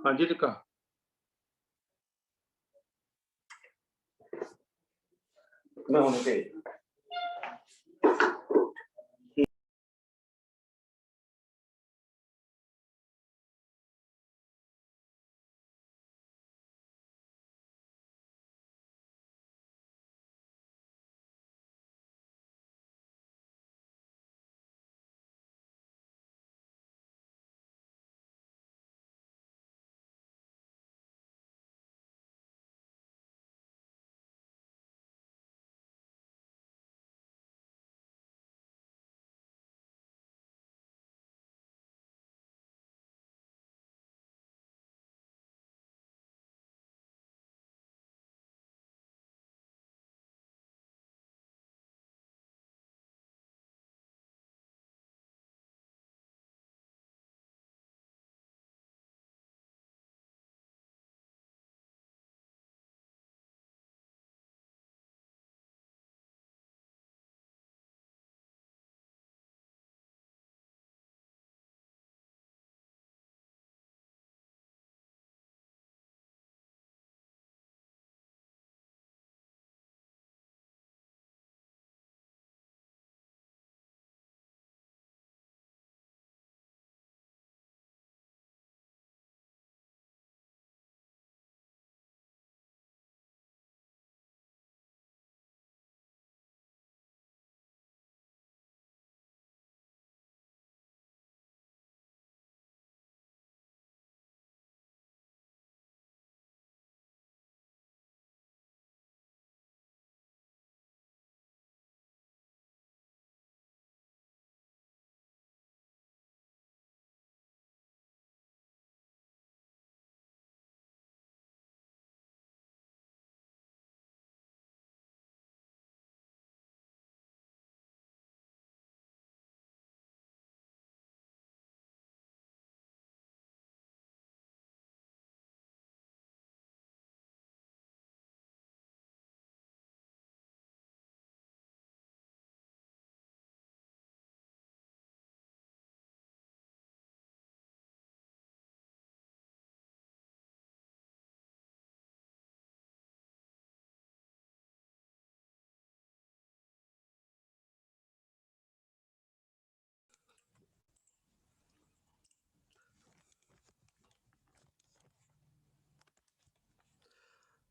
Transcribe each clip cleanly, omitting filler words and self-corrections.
हाँ जी रिका। मैं होने चाहिए।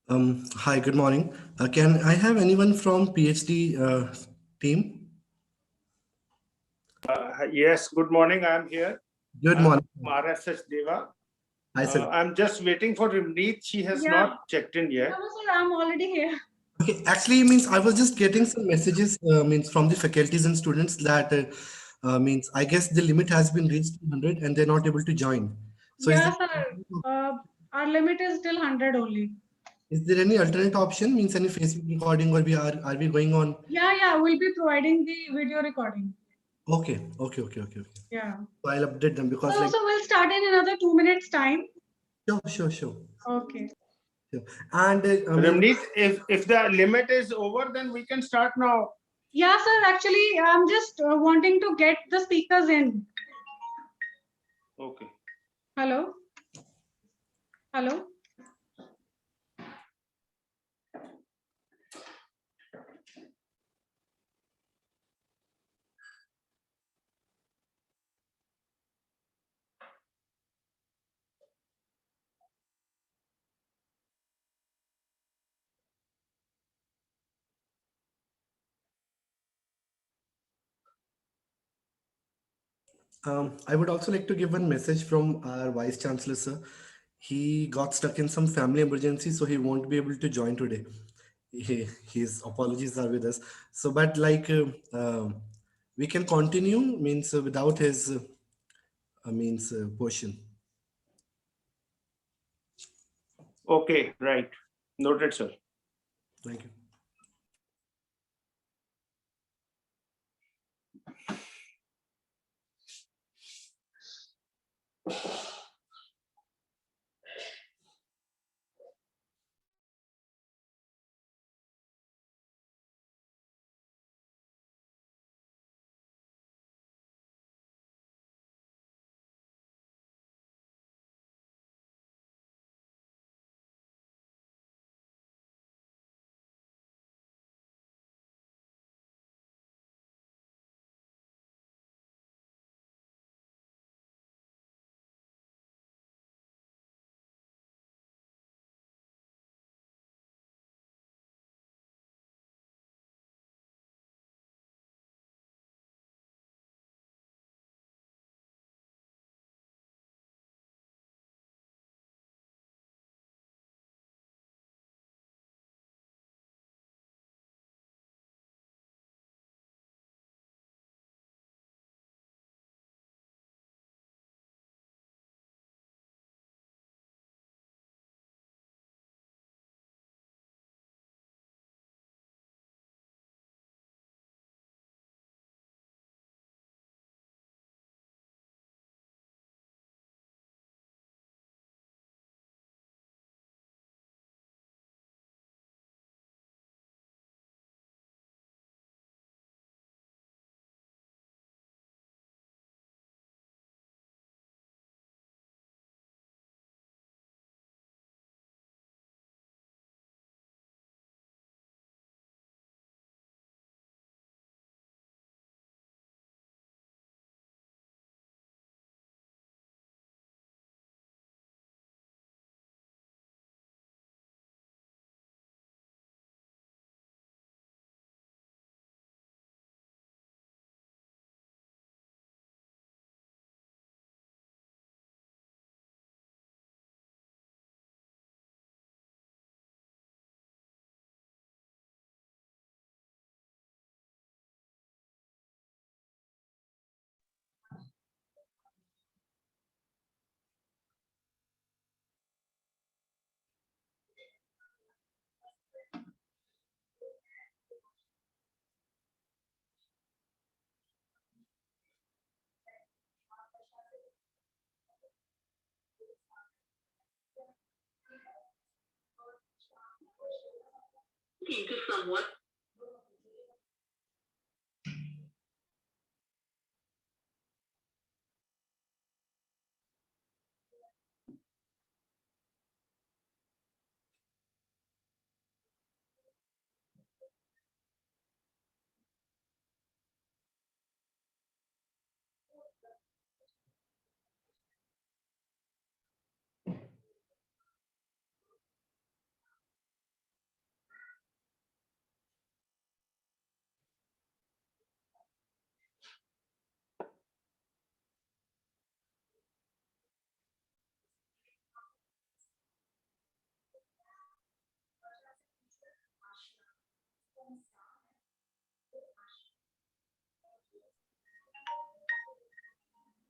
Hi, good morning. Can I have anyone from PhD team? Yes, good morning. I'm here. Good I'm morning. RSS Deva. Hi, sir. I'm just waiting for Rimneet. She has not checked in yet. No, sir, I'm already here. Okay, actually, means I was just getting some messages means from the faculties and students that means I guess the limit has been reached to 100 and they're not able to join. So Yeah, sir. Our limit is still 100 only. is there any alternate option? Means any Facebook recording or are we going on? Yeah, we'll be providing the video recording. Okay. Yeah. So I'll update them because So, like we'll start in another 2 minutes time. sure. Okay. And Rimneet, if the limit is over, then we can start now. Yeah, sir. Actually, I'm just wanting to get the speakers in. Okay. Hello. Hello. I would also like to give one message from our Vice Chancellor, sir. He got stuck in some family emergency, so he won't be able to join today. His apologies are with us. So, but like we can continue means without his portion. Okay, right. Noted, sir. Thank you. to someone.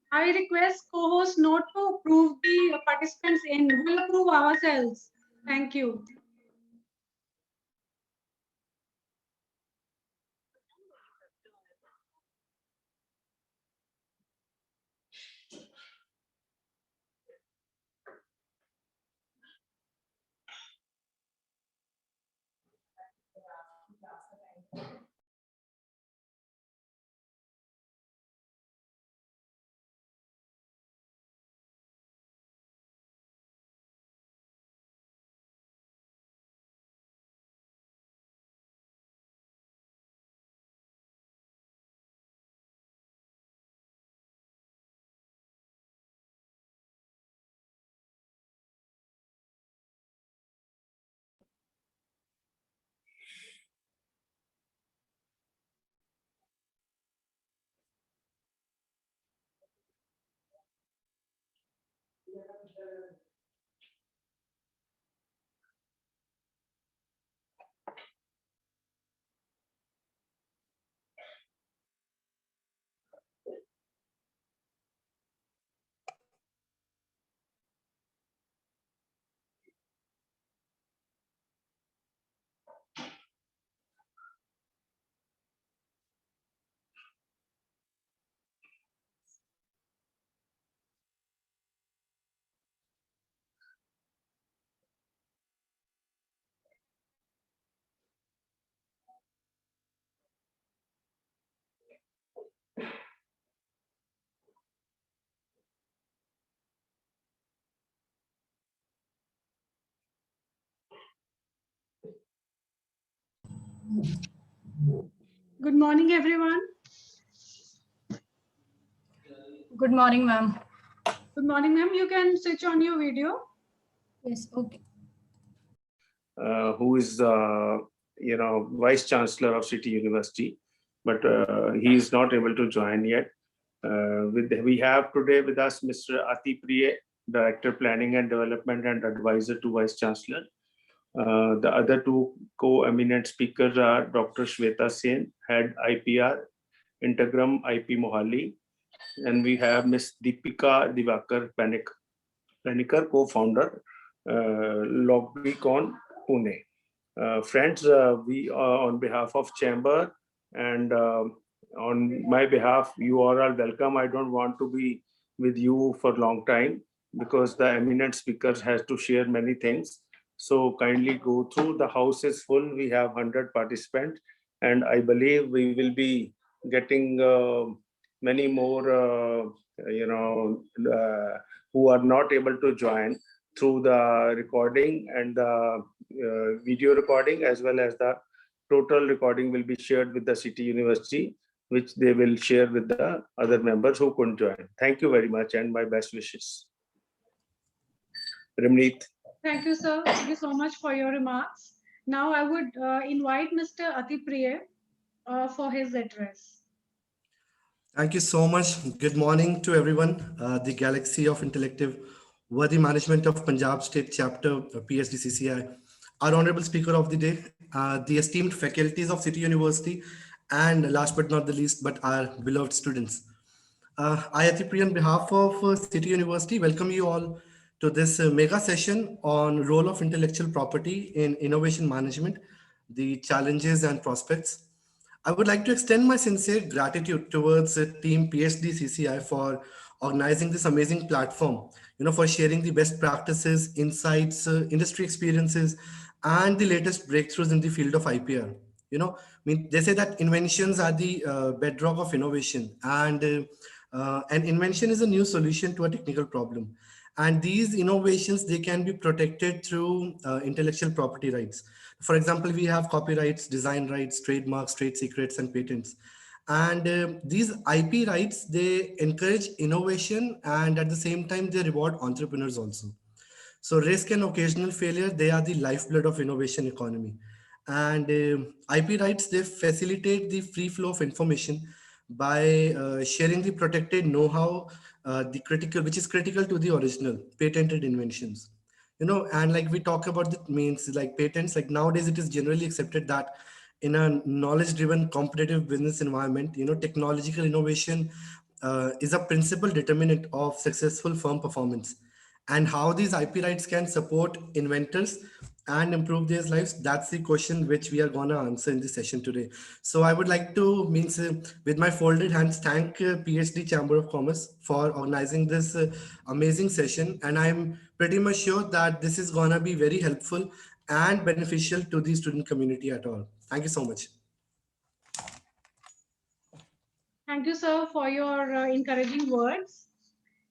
I request co-host not to approve the participants in. We'll approve ourselves. Thank you. Good morning, everyone. Good morning, ma'am. Good morning, ma'am. You can switch on your video. Yes, okay. Who is Vice Chancellor of City University, but he is not able to join yet. We have today with us Mr. Ati Priye, Director Planning and Development and Advisor to Vice Chancellor. The other two co-eminent speakers are Dr. Shweta Sen, Head IPR, Integrum IP Mohali, and we have Ms. Deepika Divakar Panikar, co-founder, Logicon Pune. Friends, we are on behalf of Chamber and on my behalf, you are all welcome. I don't want to be with you for a long time because the eminent speakers has to share many things. So kindly go through. The house is full. We have 100 participants, and I believe we will be getting many more, who are not able to join through the recording, and the video recording as well as the total recording will be shared with the City University, which they will share with the other members who couldn't join. Thank you very much and my best wishes. Ramneet. Thank you, sir. Thank you so much for your remarks. Now I would invite Mr. Ati Priye for his address. Thank you so much. Good morning to everyone. The Galaxy of Intellective Worthy Management of Punjab State Chapter, PSDCCI, our Honorable Speaker of the Day, the esteemed faculties of City University, and last but not the least, but our beloved students. I, Ati Priya, on behalf of City University, welcome you all to this mega session on role of intellectual property in innovation management, the challenges and prospects. I would like to extend my sincere gratitude towards Team PhD CCI for organizing this amazing platform, for sharing the best practices, insights, industry experiences, and the latest breakthroughs in the field of IPR. They say that inventions are the bedrock of innovation, and an invention is a new solution to a technical problem. And these innovations, they can be protected through intellectual property rights. For example, we have copyrights, design rights, trademarks, trade secrets, and patents. And these IP rights, they encourage innovation, and at the same time, they reward entrepreneurs also. So risk and occasional failure, they are the lifeblood of innovation economy. And IP rights, they facilitate the free flow of information by sharing the protected know-how, which is critical to the original patented inventions. And like we talk about the means like patents, like nowadays it is generally accepted that in a knowledge-driven competitive business environment, technological innovation is a principal determinant of successful firm performance. And how these IP rights can support inventors and improve their lives, that's the question which we are going to answer in this session today. So I would like to with my folded hands thank PhD Chamber of Commerce for organizing this amazing session, and I'm pretty much sure that this is going to be very helpful and beneficial to the student community at all. Thank you so much. Thank you, sir, for your encouraging words.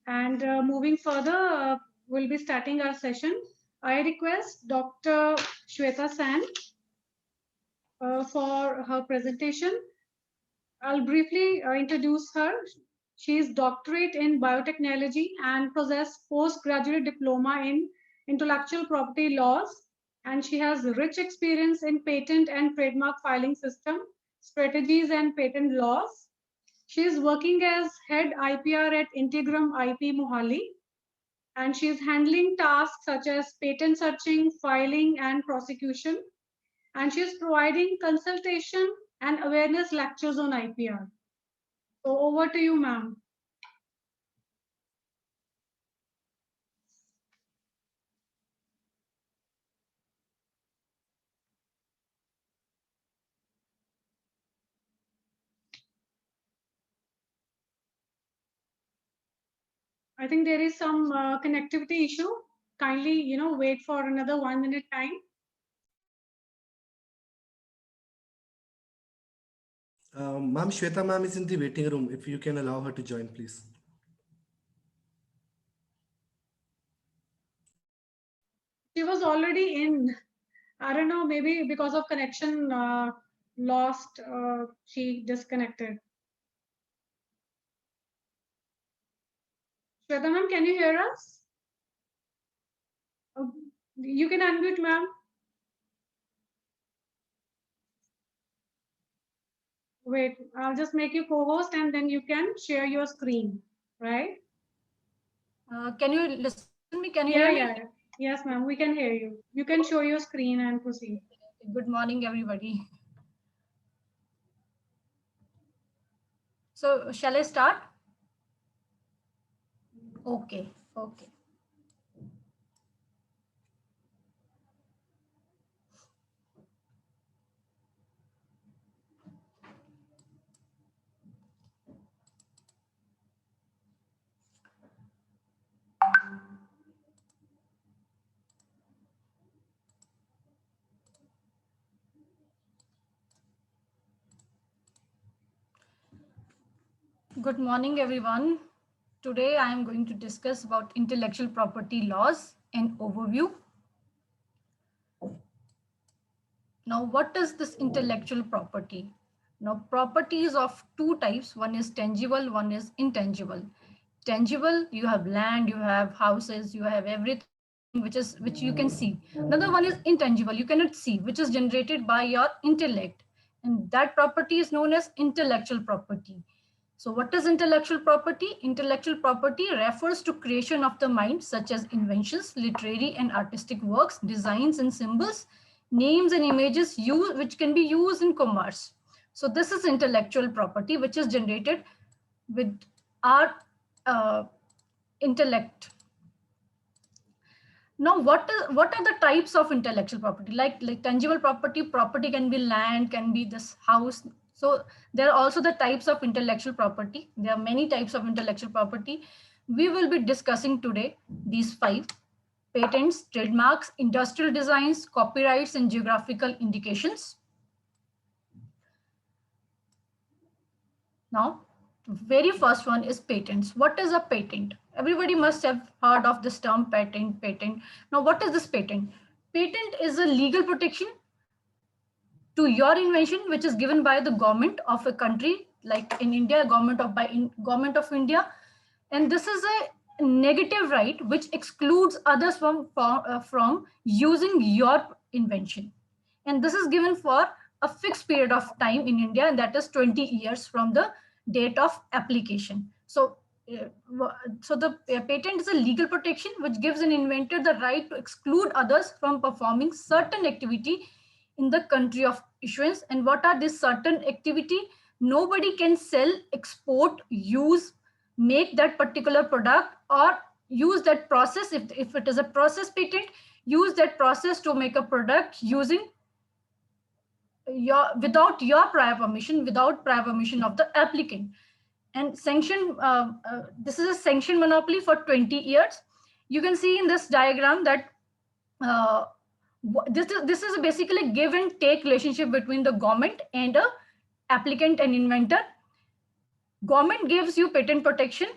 And moving further, we'll be starting our session. I request Dr. Shweta Sen for her presentation. I'll briefly introduce her. She is doctorate in biotechnology and possesses postgraduate diploma in intellectual property laws. And she has rich experience in patent and trademark filing system, strategies and patent laws. She is working as head IPR at Integrum IP Mohali, and she is handling tasks such as patent searching, filing, and prosecution. And she is providing consultation and awareness lectures on IPR. So over to you, ma'am. I think there is some connectivity issue. Kindly, wait for another 1 minute time. Ma'am, Shweta ma'am is in the waiting room. If you can allow her to join, please. She was already in. I don't know, maybe because of connection lost, she disconnected. Shweta ma'am, can you hear us? Oh, you can unmute, ma'am. Wait, I'll just make you co-host and then you can share your screen, right? Can you listen to me? Can you Yeah, hear me? yeah. Yes, ma'am, we can hear you. You can show your screen and proceed. Good morning, everybody. So shall I start? Okay, okay. Good morning, everyone. Today I am going to discuss about intellectual property laws and overview. Now, what is this intellectual property? Now, property is of two types. One is tangible, one is intangible. Tangible, you have land, you have houses, you have everything which you can see. Another one is intangible, you cannot see, which is generated by your intellect. And that property is known as intellectual property. So what is intellectual property? Intellectual property refers to creation of the mind, such as inventions, literary and artistic works, designs and symbols, names and images which can be used in commerce. So this is intellectual property, which is generated with our intellect. Now, what are the types of intellectual property? Like tangible property can be land, can be this house. So there are also the types of intellectual property. There are many types of intellectual property. We will be discussing today these 5. patents, trademarks, industrial designs, copyrights, and geographical indications. Now, very first one is patents. What is a patent? Everybody must have heard of this term patent. Now, what is this patent? Patent is a legal protection to your invention, which is given by the government of a country, like in India, government of India. And this is a negative right which excludes others from using your invention. And this is given for a fixed period of time in India, and that is 20 years from the date of application. So the patent is a legal protection which gives an inventor the right to exclude others from performing certain activity in the country of issuance. And what are this certain activity? Nobody can sell, export, use, make that particular product, or use that process. If it is a process patent, use that process to make a product using without your prior permission, without prior permission of the applicant. And this is a sanctioned monopoly for 20 years. You can see in this diagram that this is basically a give and take relationship between the government and a applicant and inventor. Government gives you patent protection.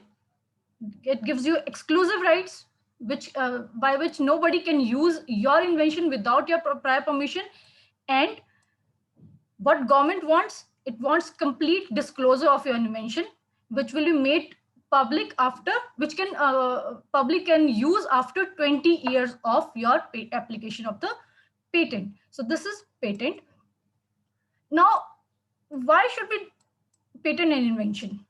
It gives you exclusive rights, by which nobody can use your invention without your prior permission. And what government wants, it wants complete disclosure of your invention, which will be made public after, which can public can use after 20 years of your application of the patent. So this is patent. Now, why should we patent an invention?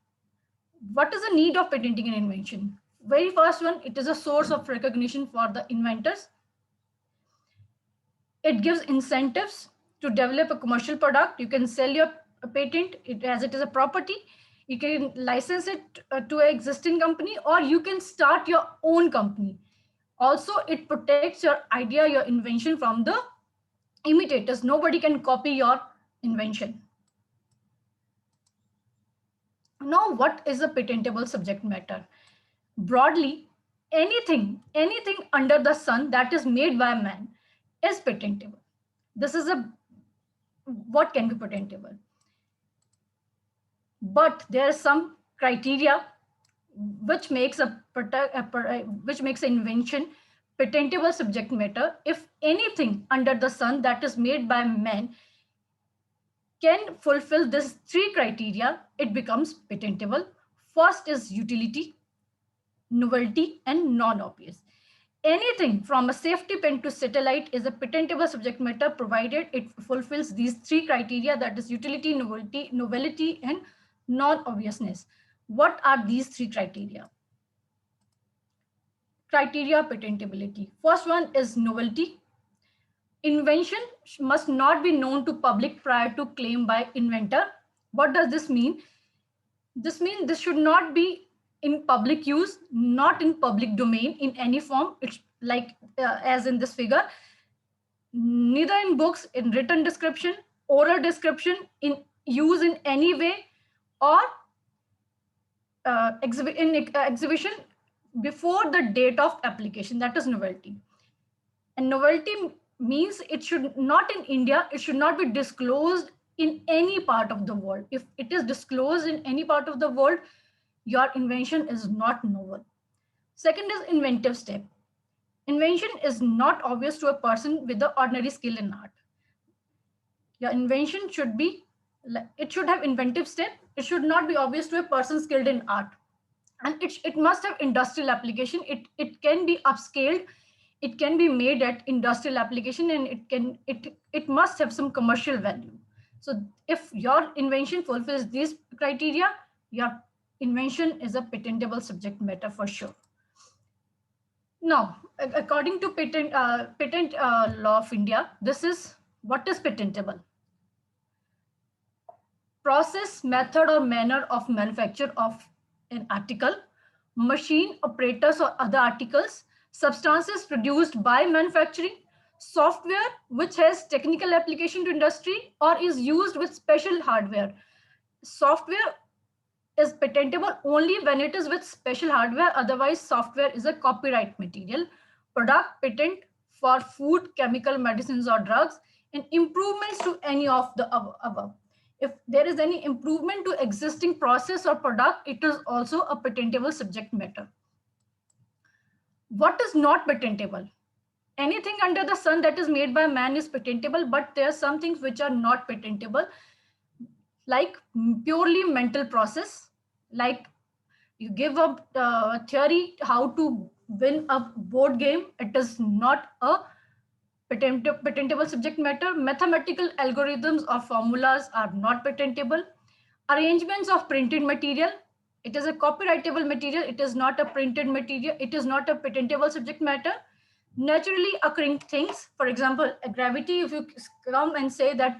What is the need of patenting an invention? Very first one, it is a source of recognition for the inventors. It gives incentives to develop a commercial product. You can sell your patent as it is a property. You can license it to an existing company, or you can start your own company. Also, it protects your idea, your invention from the imitators. Nobody can copy your invention. Now, what is a patentable subject matter? Broadly, anything under the sun that is made by man is patentable. This is what can be patentable. But there are some criteria which makes an invention patentable subject matter. If anything under the sun that is made by man can fulfill these three criteria, it becomes patentable. First is utility, novelty, and non-obvious. Anything from a safety pin to satellite is a patentable subject matter, provided it fulfills these three criteria, that is utility, novelty, and non-obviousness. What are these three criteria? Criteria of patentability. First one is novelty. Invention must not be known to public prior to claim by inventor. What does this mean? This means this should not be in public use, not in public domain in any form. It's like as in this figure, neither in books, in written description, oral description, in use in any way, or exhibition before the date of application. That is novelty. And novelty means it should not in India, it should not be disclosed in any part of the world. If it is disclosed in any part of the world, your invention is not novel. Second is inventive step. Invention is not obvious to a person with the ordinary skill in art. Your invention should have inventive step. It should not be obvious to a person skilled in art. And it must have industrial application. It can be upscaled. It can be made at industrial application, and it must have some commercial value. So if your invention fulfills these criteria, your invention is a patentable subject matter for sure. Now, according to patent law of India, this is what is patentable. Process, method, or manner of manufacture of an article, machine, operators, or other articles, substances produced by manufacturing, software which has technical application to industry or is used with special hardware. Software is patentable only when it is with special hardware. Otherwise, software is a copyright material. product patent for food, chemical, medicines, or drugs, and improvements to any of the above. If there is any improvement to existing process or product, it is also a patentable subject matter. What is not patentable? Anything under the sun that is made by man is patentable, but there are some things which are not patentable, like purely mental process, like you give a theory how to win a board game, it is not a patentable subject matter. Mathematical algorithms or formulas are not patentable. Arrangements of printed material, it is a copyrightable material, it is not a printed material, it is not a patentable subject matter. Naturally occurring things, for example, gravity, if you come and say that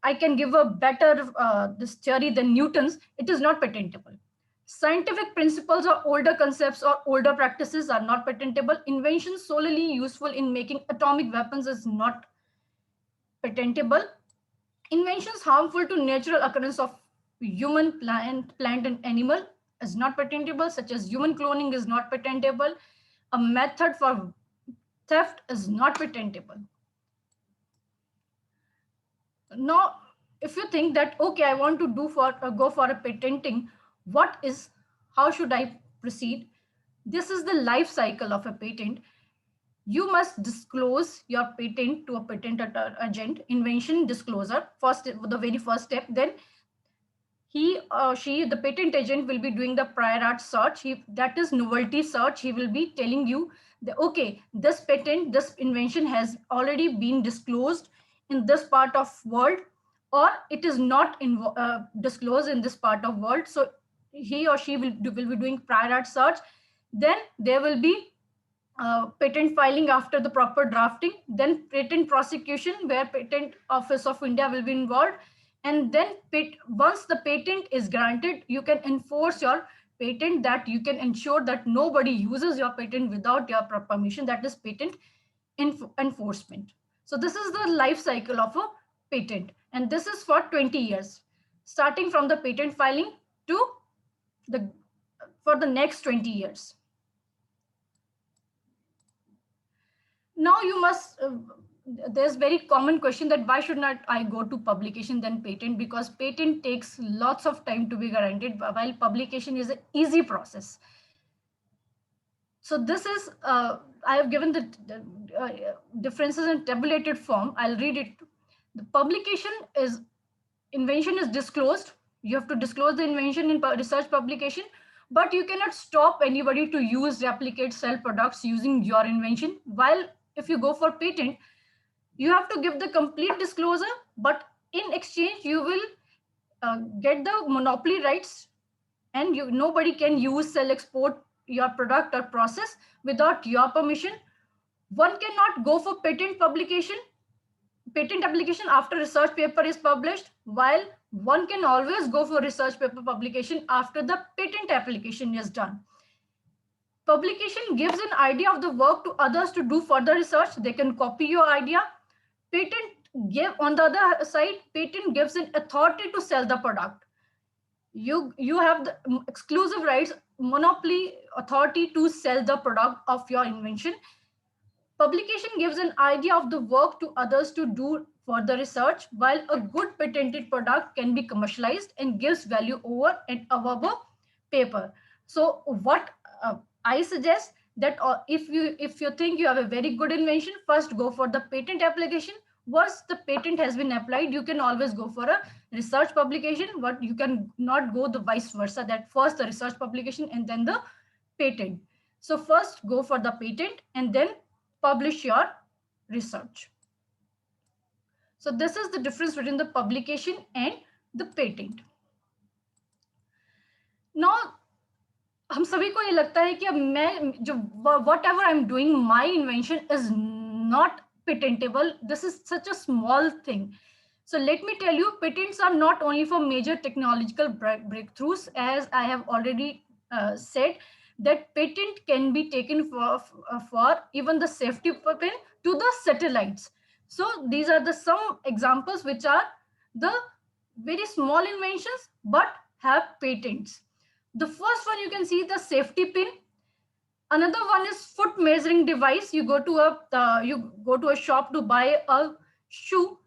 I can give a better this theory than Newton's, it is not patentable. Scientific principles or older concepts or older practices are not patentable. Inventions solely useful in making atomic weapons is not patentable. Inventions harmful to natural occurrence of human, plant, and animal is not patentable, such as human cloning is not patentable. A method for theft is not patentable. Now, if you think that, okay, I want to go for a patenting, how should I proceed? This is the life cycle of a patent. You must disclose your patent to a patent agent, invention disclosure, the very first step. Then he or she, the patent agent, will be doing the prior art search. That is novelty search. He will be telling you that, okay, this patent, this invention has already been disclosed in this part of world, or it is not disclosed in this part of world. So he or she will be doing prior art search. Then there will be patent filing after the proper drafting, then patent prosecution, where Patent Office of India will be involved. And then once the patent is granted, you can enforce your patent, that you can ensure that nobody uses your patent without your permission. That is patent enforcement. So this is the life cycle of a patent. And this is for 20 years, starting from the patent filing to for the next 20 years. Now you must, there's very common question that why should not I go to publication then patent? Because patent takes lots of time to be granted, while publication is an easy process. So this is, I have given the differences in tabulated form. I'll read it. The publication is, invention is disclosed. You have to disclose the invention in research publication, but you cannot stop anybody to use, replicate, sell products using your invention. While if you go for patent, you have to give the complete disclosure, but in exchange, you will get the monopoly rights, and nobody can use, sell, export your product or process without your permission. One cannot go for patent application after research paper is published, while one can always go for research paper publication after the patent application is done. Publication gives an idea of the work to others to do further research. They can copy your idea. On the other side, patent gives an authority to sell the product. You have the exclusive rights, monopoly authority to sell the product of your invention. Publication gives an idea of the work to others to do further research, while a good patented product can be commercialized and gives value over and above a paper. So what I suggest that if you think you have a very good invention, first go for the patent application. Once the patent has been applied, you can always go for a research publication, but you can not go the vice versa, that first the research publication and then the patent. So first go for the patent and then publish your research. So this is the difference between the publication and the patent. Now, हम सभी को ये लगता है कि अब मैं जो whatever I'm doing, my invention is not patentable. This is such a small thing. So let me tell you, patents are not only for major technological breakthroughs, as I have already said, that patent can be taken for even the safety pin to the satellites. So these are some examples which are the very small inventions but have patents. The first one you can see, the safety pin. Another one is foot measuring device. You go to a shop to buy a shoe.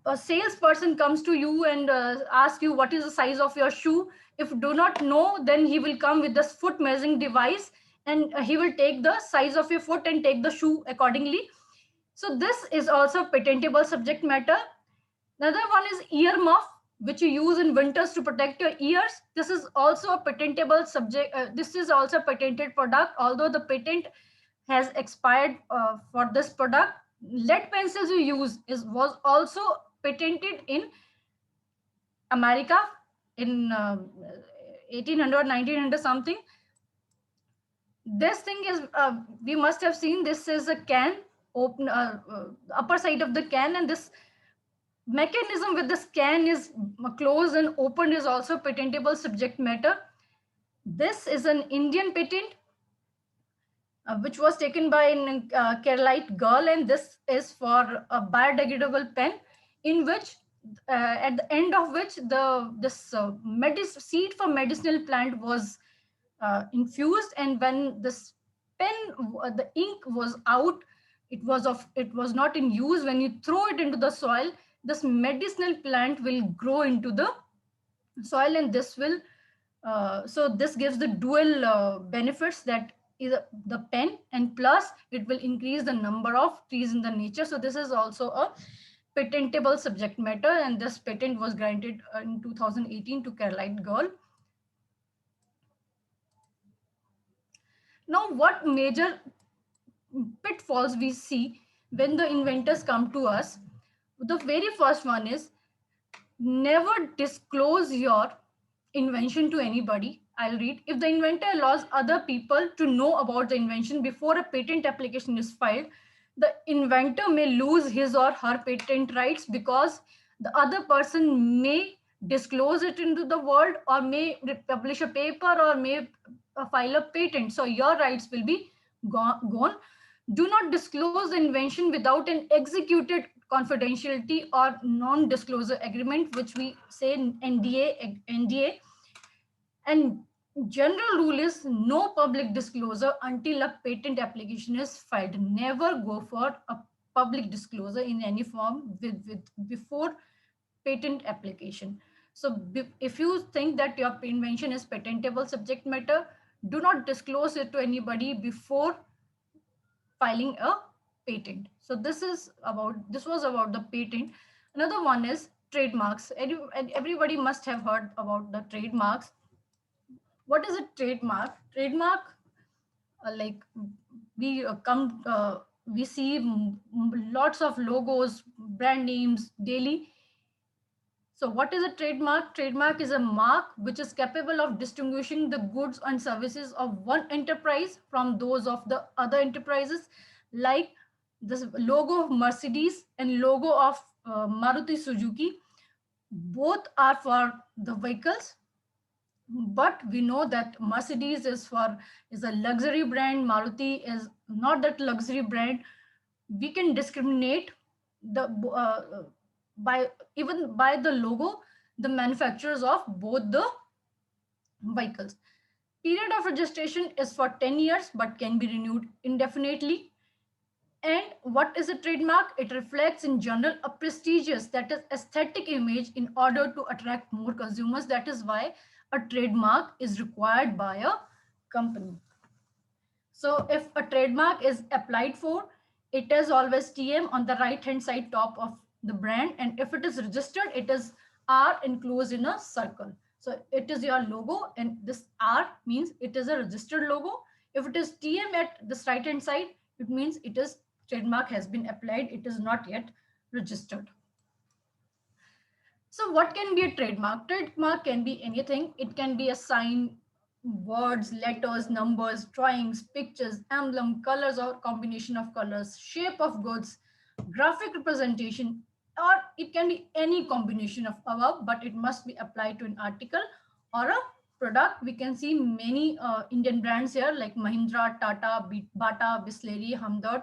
A salesperson comes to you and asks you what is the size of your shoe. If you do not know, then he will come with this foot measuring device, and he will take the size of your foot and take the shoe accordingly. So this is also patentable subject matter. Another one is ear muff, which you use in winters to protect your ears. This is also a patentable subject. This is also a patented product, although the patent has expired for this product. Lead pencils you use was also patented in America in 1800, 1900 something. This thing is, we must have seen, this is a can, open upper side of the can, and this mechanism with this can is closed and opened is also patentable subject matter. This is an Indian patent which was taken by an Keralite girl, and this is for a biodegradable pen, in which at the end of which this seed for medicinal plant was infused, and when this pen, the ink was out, it was not in use. When you throw it into the soil, this medicinal plant will grow into the soil, and this will so this gives the dual benefits, that is the pen, and plus it will increase the number of trees in the nature. So this is also a patentable subject matter, and this patent was granted in 2018 to Keralite girl. Now, what major pitfalls we see when the inventors come to us? The very first one is never disclose your invention to anybody. I'll read. If the inventor allows other people to know about the invention before a patent application is filed, the inventor may lose his or her patent rights, because the other person may disclose it into the world, or may publish a paper, or may file a patent. So your rights will be gone. Do not disclose the invention without an executed confidentiality or non-disclosure agreement, which we say NDA. And general rule is no public disclosure until a patent application is filed. Never go for a public disclosure in any form before patent application. So if you think that your invention is patentable subject matter, do not disclose it to anybody before filing a patent. So this was about the patent. Another one is trademarks. Everybody must have heard about the trademarks. What is a trademark? Trademark, like we see lots of logos, brand names daily. So what is a trademark? Trademark is a mark which is capable of distinguishing the goods and services of one enterprise from those of the other enterprises. Like this logo of Mercedes and logo of Maruti Suzuki, both are for the vehicles, but we know that Mercedes is a luxury brand, Maruti is not that luxury brand. We can discriminate by the logo, the manufacturers of both the vehicles. Period of registration is for 10 years but can be renewed indefinitely. And what is a trademark? It reflects in general a prestigious, that is aesthetic image in order to attract more consumers. That is why a trademark is required by a company. So if a trademark is applied for, it is always TM on the right hand side top of the brand, and if it is registered, it is R enclosed in a circle. So it is your logo, and this R means it is a registered logo. If it is TM at this right hand side, it means it is trademark has been applied, it is not yet registered. So what can be a trademark? Trademark can be anything. It can be a sign, words, letters, numbers, drawings, pictures, emblem, colors or combination of colors, shape of goods, graphic representation, or it can be any combination of above, but it must be applied to an article or a product. We can see many Indian brands here like Mahindra, Tata, Bata, Bisleri, Hamdard,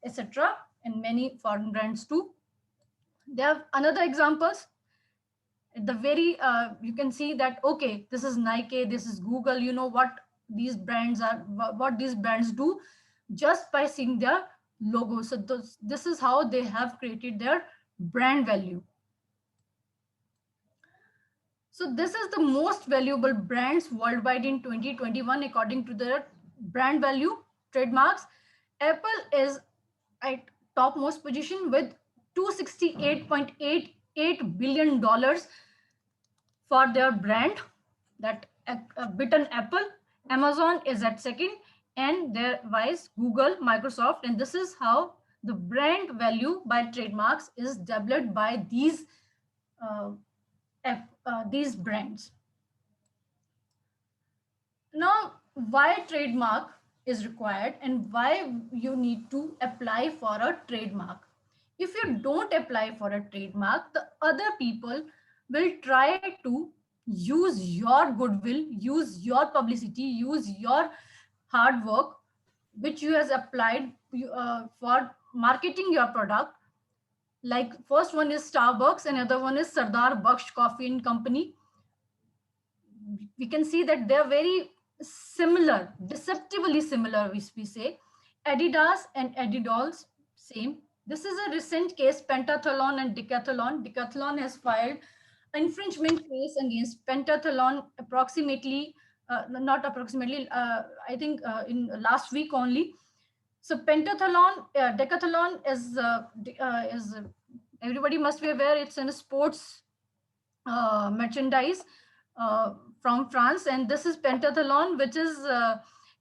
etc., and many foreign brands too. There are another examples. At the very you can see that, okay, this is Nike, this is Google. You know what these brands are, what these brands do, just by seeing their logo. So this is how they have created their brand value. So this is the most valuable brands worldwide in 2021 according to their brand value trademarks. Apple is at topmost position with $268.88 billion for their brand, that bitten Apple. Amazon is at second, and their vice Google, Microsoft. And this is how the brand value by trademarks is developed by uh, these brands. Now, why trademark is required and why you need to apply for a trademark? If you don't apply for a trademark, the other people will try to use your goodwill, use your publicity, use your hard work, which you has applied for marketing your product. Like first one is Starbucks, and another one is Sardar Baksh Coffee and Company. We can see that they're very similar, deceptively similar, we say. Adidas and Adidas, same. This is a recent case, Pentathlon and Decathlon. Decathlon has filed infringement case against Pentathlon approximately, not approximately, I think in last week only. So Pentathlon, Decathlon is everybody must be aware, it's in a sports merchandise from France, and this is Pentathlon, which is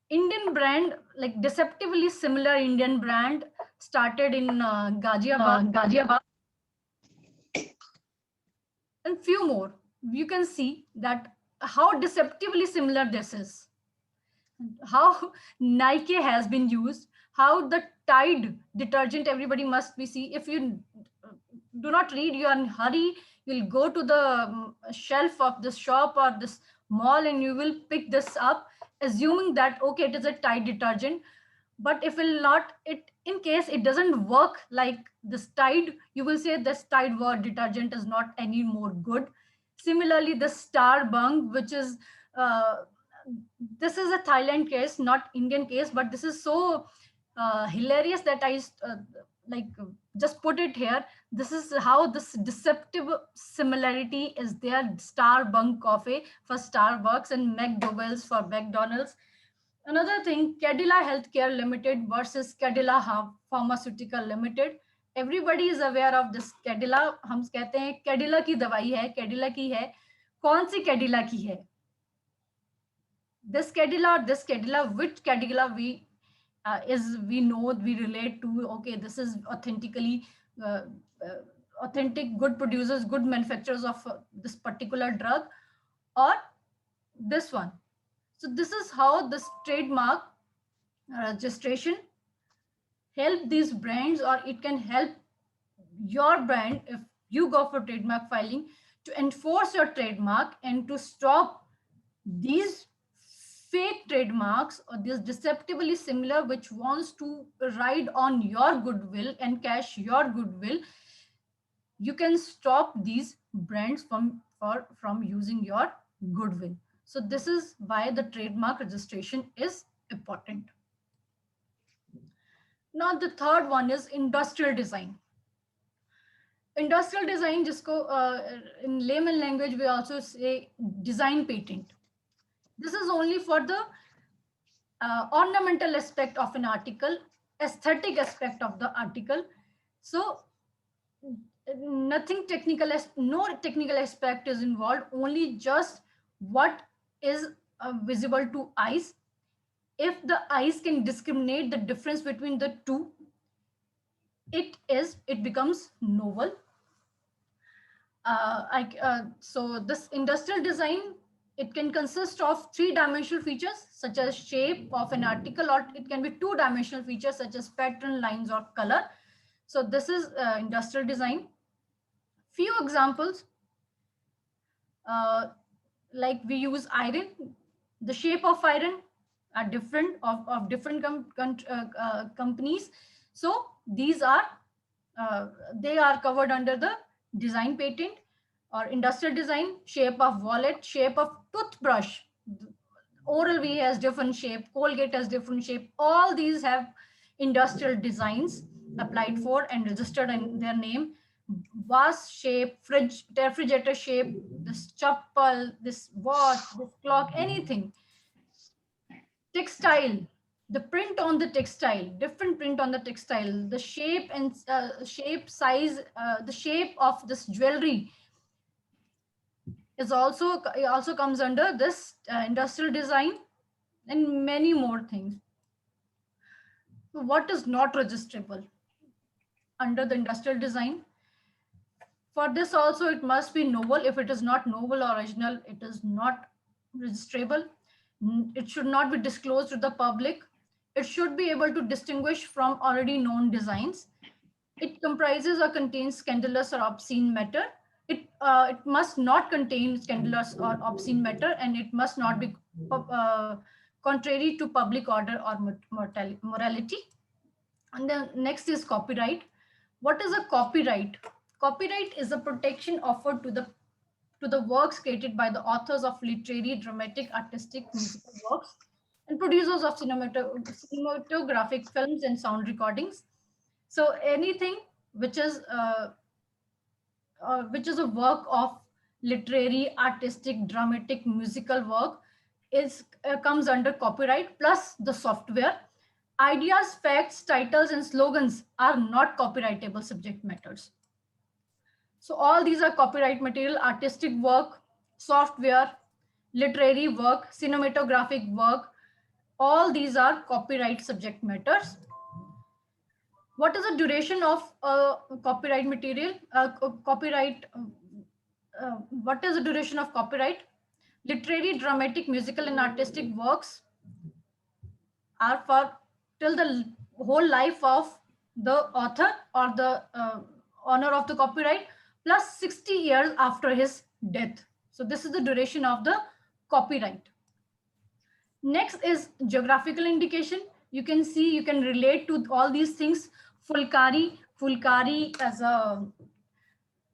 Indian brand, like deceptively similar Indian brand, started in Ghaziabad, and few more. You can see that how deceptively similar this is, how Nike has been used, how the Tide detergent, everybody must be see. If you do not read, you are in hurry, you'll go to the shelf of this shop or this mall and you will pick this up, assuming that okay, it is a Tide detergent. But if will not, it in case it doesn't work like this Tide, you will say this Tide word detergent is not any more good. Similarly, the Star Bung, which is this is a Thailand case, not Indian case, but this is so hilarious that I like just put it here. This is how this deceptive similarity is there. Star Bung Coffee for Starbucks and McDowell's for McDonald's. Another thing, Cadila Healthcare Limited versus Cadila Pharmaceutical Limited. Everybody is aware of this Cadila. हम कहते हैं Cadila की दवाई है, Cadila की है. कौन सी Cadila की है? This Cadila or this Cadila, which Cadila we know, we relate to, okay, this is authentically authentic, good producers, good manufacturers of this particular drug, or this one. So this is how this trademark registration help these brands, or it can help your brand if you go for trademark filing, to enforce your trademark and to stop these fake trademarks or this deceptively similar which wants to ride on your goodwill and cash your goodwill. You can stop these brands from using your goodwill. So this is why the trademark registration is important. Now the third one is industrial design. Industrial design, jisko in layman language we also say design patent. This is only for the ornamental aspect of an article, aesthetic aspect of the article. So nothing technical, no technical aspect is involved, only just what is visible to eyes. If the eyes can discriminate the difference between the two, it becomes novel. So this industrial design, it can consist of three-dimensional features such as shape of an article, or it can be two-dimensional features such as pattern, lines, or color. So this is industrial design. Few examples, like we use iron. The shape of iron are different of different companies. So these are they are covered under the design patent. Or industrial design, shape of wallet, shape of toothbrush. Oral-B has different shape, Colgate has different shape. All these have industrial designs applied for and registered in their name. Vase shape, fridge, refrigerator shape, this chappal, this watch, this clock, anything. Textile, the print on the textile, different print on the textile, the shape and shape, size, the shape of this jewelry is also, it also comes under this industrial design, and many more things. So what is not registrable under the industrial design? For this also, it must be novel. If it is not novel or original, it is not registrable. It should not be disclosed to the public. It should be able to distinguish from already known designs. It comprises or contains scandalous or obscene matter. It must not contain scandalous or obscene matter, and it must not be contrary to public order or morality. And then next is copyright. What is a copyright? Copyright is a protection offered to the works created by the authors of literary, dramatic, artistic, musical works and producers of cinematographic films and sound recordings. So anything which is a work of literary, artistic, dramatic, musical work is comes under copyright, plus the software. Ideas, facts, titles, and slogans are not copyrightable subject matters. So all these are copyright material: artistic work, software, literary work, cinematographic work. All these are copyright subject matters. What is the duration of copyright material? What is the duration of copyright? Literary, dramatic, musical, and artistic works are for till the whole life of the author or the owner of the copyright, plus 60 years after his death. So this is the duration of the copyright. Next is geographical indication. You can see, you can relate to all these things. Fulkari as a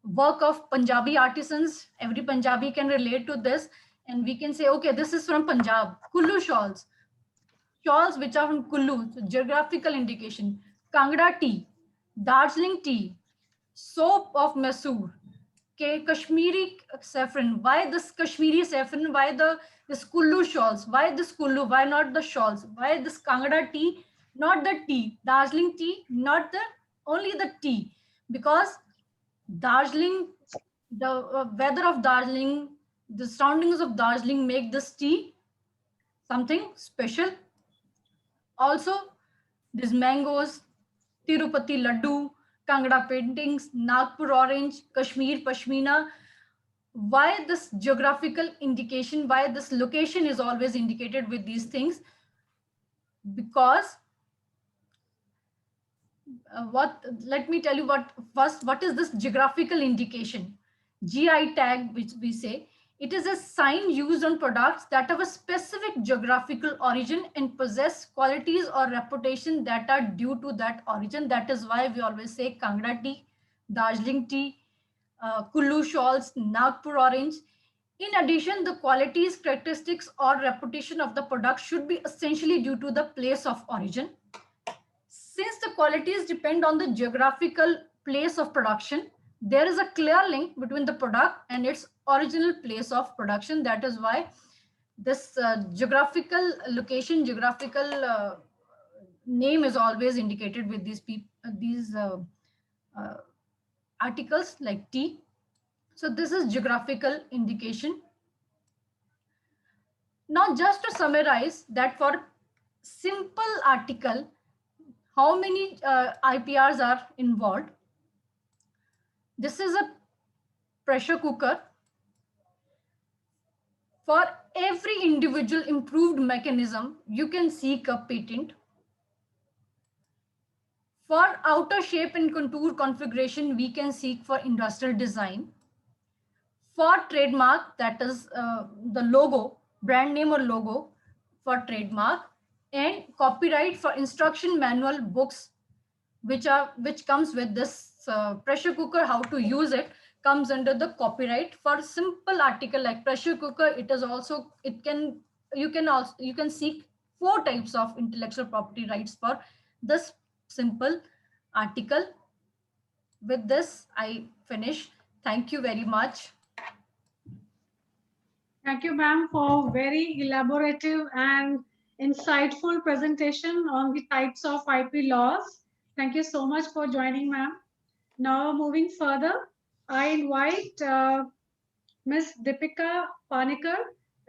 work of Punjabi artisans. Every Punjabi can relate to this, and we can say, okay, this is from Punjab. Kullu shawls which are from Kullu, so geographical indication. Kangra tea, Darjeeling tea, soap of Mysore, Kashmiri saffron. Why this Kashmiri saffron? Why this Kullu shawls? Why this Kullu? Why not the shawls? Why this Kangra tea? Not the tea. Darjeeling tea, not only the tea. Because Darjeeling, the weather of Darjeeling, the surroundings of Darjeeling make this tea something special. Also, these mangoes, Tirupati laddu, Kangra paintings, Nagpur orange, Kashmir pashmina. Why this geographical indication? Why this location is always indicated with these things? Because let me tell you what is this geographical indication? GI tag, which we say, it is a sign used on products that have a specific geographical origin and possess qualities or reputation that are due to that origin. That is why we always say Kangra tea, Darjeeling tea, Kullu shawls, Nagpur orange. In addition, the qualities, characteristics, or reputation of the product should be essentially due to the place of origin. Since the qualities depend on the geographical place of production, there is a clear link between the product and its original place of production. That is why this geographical location, geographical name is always indicated with these articles like tea. So this is geographical indication. Now, just to summarize that for simple article, how many IPRs are involved? This is a pressure cooker. For every individual improved mechanism, you can seek a patent. For outer shape and contour configuration, we can seek for industrial design. For trademark, that is the logo, brand name or logo for trademark, and copyright for instruction manual books, which comes with this pressure cooker, how to use it, comes under the copyright. For simple article like pressure cooker, it can you can seek 4 types of intellectual property rights for this simple article. With this, I finish. Thank you very much. Thank you, ma'am, for very elaborative and insightful presentation on the types of IP laws. Thank you so much for joining, ma'am. Now, moving further, I invite Ms. Deepika Panikar.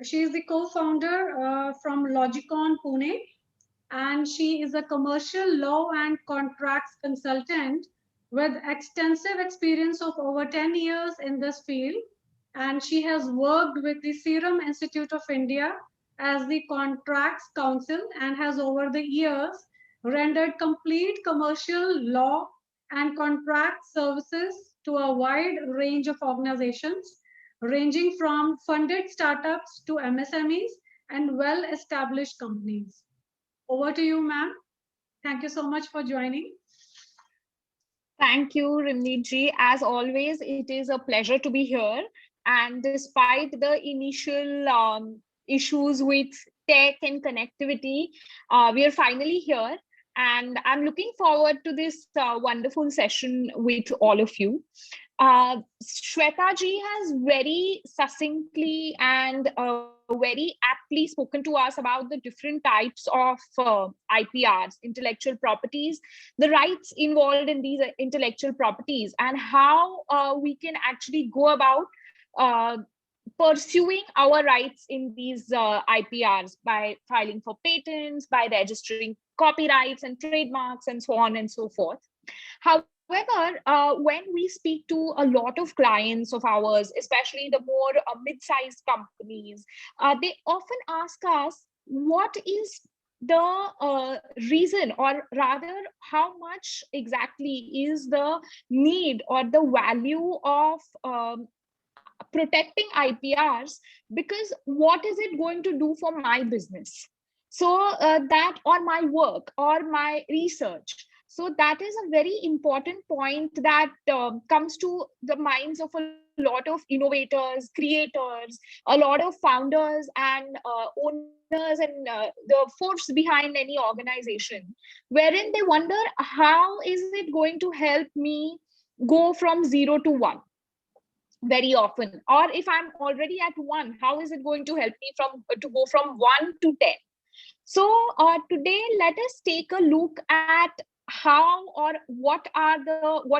She is the co-founder from Logicon Pune, and she is a commercial law and contracts consultant with extensive experience of over 10 years in this field. And she has worked with the Serum Institute of India as the contracts counsel and has over the years rendered complete commercial law and contract services to a wide range of organizations, ranging from funded startups to MSMEs and well-established companies. Over to you, ma'am. Thank you so much for joining. Thank you, Rimneet ji. As always, it is a pleasure to be here. And despite the initial issues with tech and connectivity, we are finally here. And I'm looking forward to this wonderful session with all of you. Shweta ji has very succinctly and very aptly spoken to us about the different types of IPRs, intellectual properties, the rights involved in these intellectual properties, and how we can actually go about pursuing our rights in these IPRs by filing for patents, by registering copyrights and trademarks, and so on and so forth. However, when we speak to a lot of clients of ours, especially the more mid-sized companies, they often ask us, what is the reason, or rather, how much exactly is the need or the value of protecting IPRs, because what is it going to do for my business? So that, or my work, or my research. So that is a very important point that comes to the minds of a lot of innovators, creators, a lot of founders and owners, and the force behind any organization, wherein they wonder, how is it going to help me go from 0 to 1? Very often, or if I'm already at 1, how is it going to help me to go from 1 to 10? So today, let us take a look at how, or what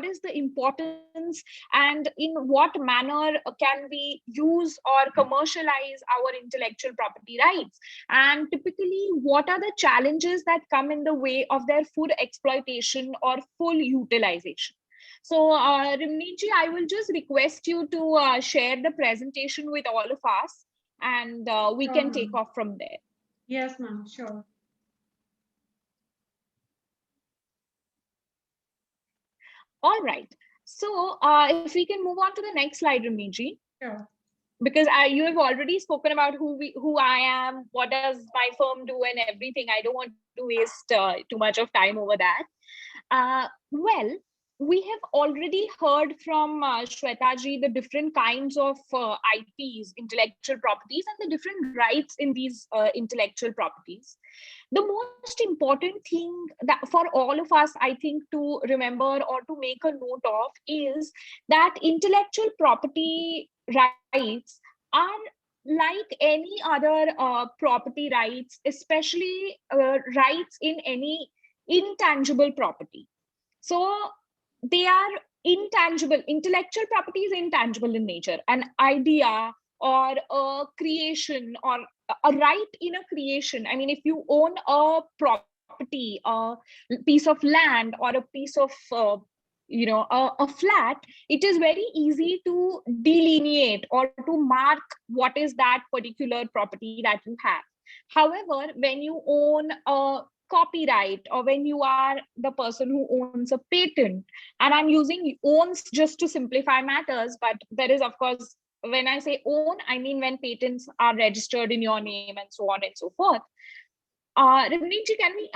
is the importance, and in what manner can we use or commercialize our intellectual property rights, and typically what are the challenges that come in the way of their full exploitation or full utilization. So Rimneet ji, I will just request you to share the presentation with all of us, and we can take off from there. Yes, ma'am, sure. All right. So if we can move on to the next slide, Rimneet ji. Sure. Because you have already spoken about who I am, what does my firm do, and everything. I don't want to waste too much of time over that. Well, we have already heard from Shweta ji the different kinds of IPs, intellectual properties, and the different rights in these intellectual properties. The most important thing that for all of us, I think, to remember or to make a note of is that intellectual property rights are like any other property rights, especially rights in any intangible property. So they are intangible. Intellectual property is intangible in nature. An idea or a creation or a right in a creation. I mean, if you own a property, a piece of land, or a piece of a flat, it is very easy to delineate or to mark what is that particular property that you have. However, when you own a copyright, or when you are the person who owns a patent, and I'm using owns just to simplify matters, but there is, of course, when I say own, I mean when patents are registered in your name and so on and so forth. Rimneet ji, can we?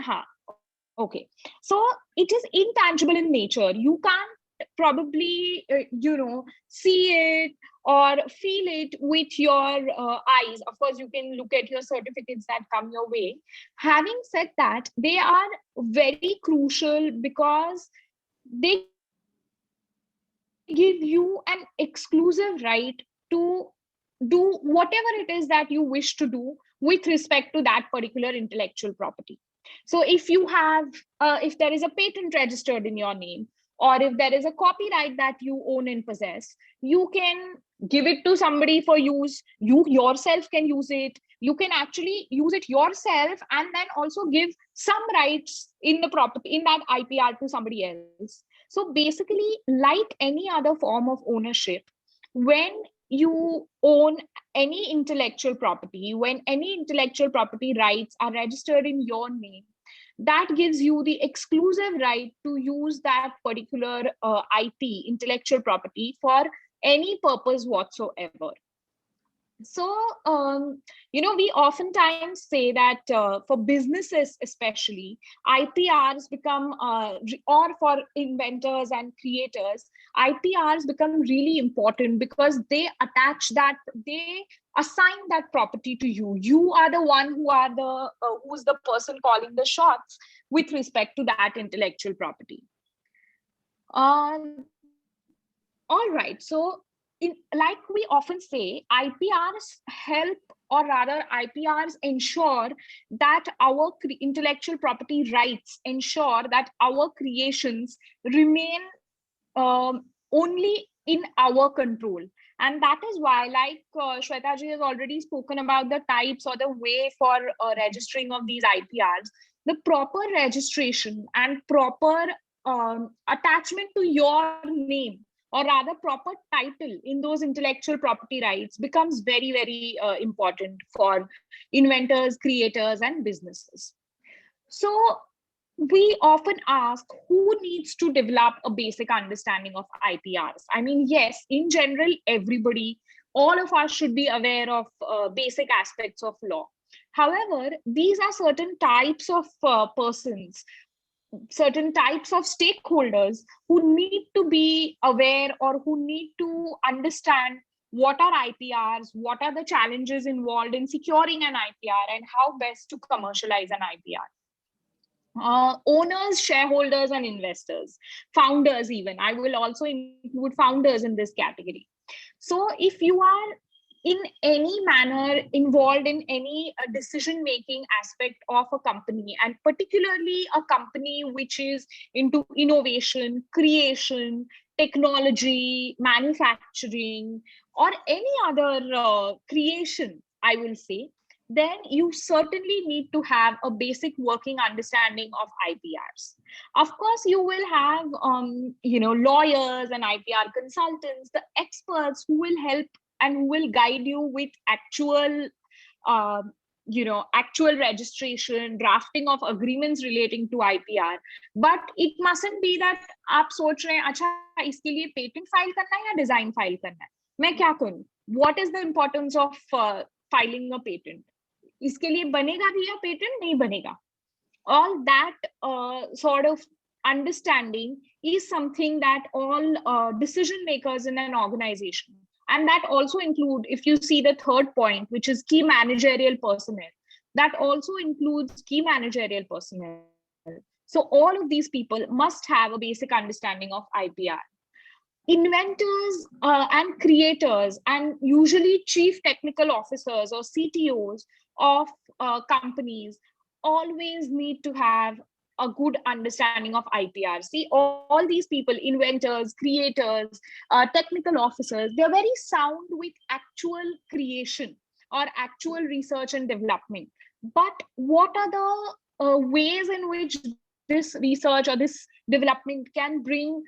Okay. So it is intangible in nature. You can't probably, see it, or feel it with your eyes. Of course, you can look at your certificates that come your way. Having said that, they are very crucial because they give you an exclusive right to do whatever it is that you wish to do with respect to that particular intellectual property. So if you have, if there is a patent registered in your name, or if there is a copyright that you own and possess, you can give it to somebody for use. You yourself can use it. You can actually use it yourself and then also give some rights in the property, in that IPR, to somebody else. So basically, like any other form of ownership, when you own any intellectual property, when any intellectual property rights are registered in your name, that gives you the exclusive right to use that particular IP, intellectual property, for any purpose whatsoever. So, we oftentimes say that for businesses, especially, IPRs become, or for inventors and creators, IPRs become really important because they assign that property to you. You are the one who's the person calling the shots with respect to that intellectual property. All right, so like we often say, IPRs help, or rather IPRs ensure that our intellectual property rights ensure that our creations remain only in our control. And that is why, like Shweta ji has already spoken about the types or the way for registering of these IPRs, the proper registration and proper attachment to your name, or rather proper title in those intellectual property rights, becomes very, very important for inventors, creators, and businesses. So we often ask, who needs to develop a basic understanding of IPRs? I mean, yes, in general, everybody, all of us should be aware of basic aspects of law. However, these are certain types of persons, certain types of stakeholders who need to be aware, or who need to understand what are IPRs, what are the challenges involved in securing an IPR, and how best to commercialize an IPR. Owners, shareholders, and investors, founders even. I will also include founders in this category. So if you are in any manner involved in any decision-making aspect of a company, and particularly a company which is into innovation, creation, technology, manufacturing, or any other creation, I will say, then you certainly need to have a basic working understanding of IPRs. Of course, you will have, lawyers and IPR consultants, the experts who will help and who will guide you with actual registration, drafting of agreements relating to IPR. But it mustn't be that आप सोच रहे हैं, अच्छा इसके लिए patent file करना है या design file करना है, मैं क्या करूं? What is the importance of filing a patent? इसके लिए बनेगा भी या patent नहीं बनेगा? All that sort of understanding is something that all decision makers in an organization, and that also include, if you see the third point, which is key managerial personnel, that also includes key managerial personnel. So all of these people must have a basic understanding of IPR. Inventors and creators, and usually chief technical officers or CTOs of companies, always need to have a good understanding of IPR. See, all these people, inventors, creators, technical officers, they're very sound with actual creation or actual research and development. But what are the ways in which this research or this development can bring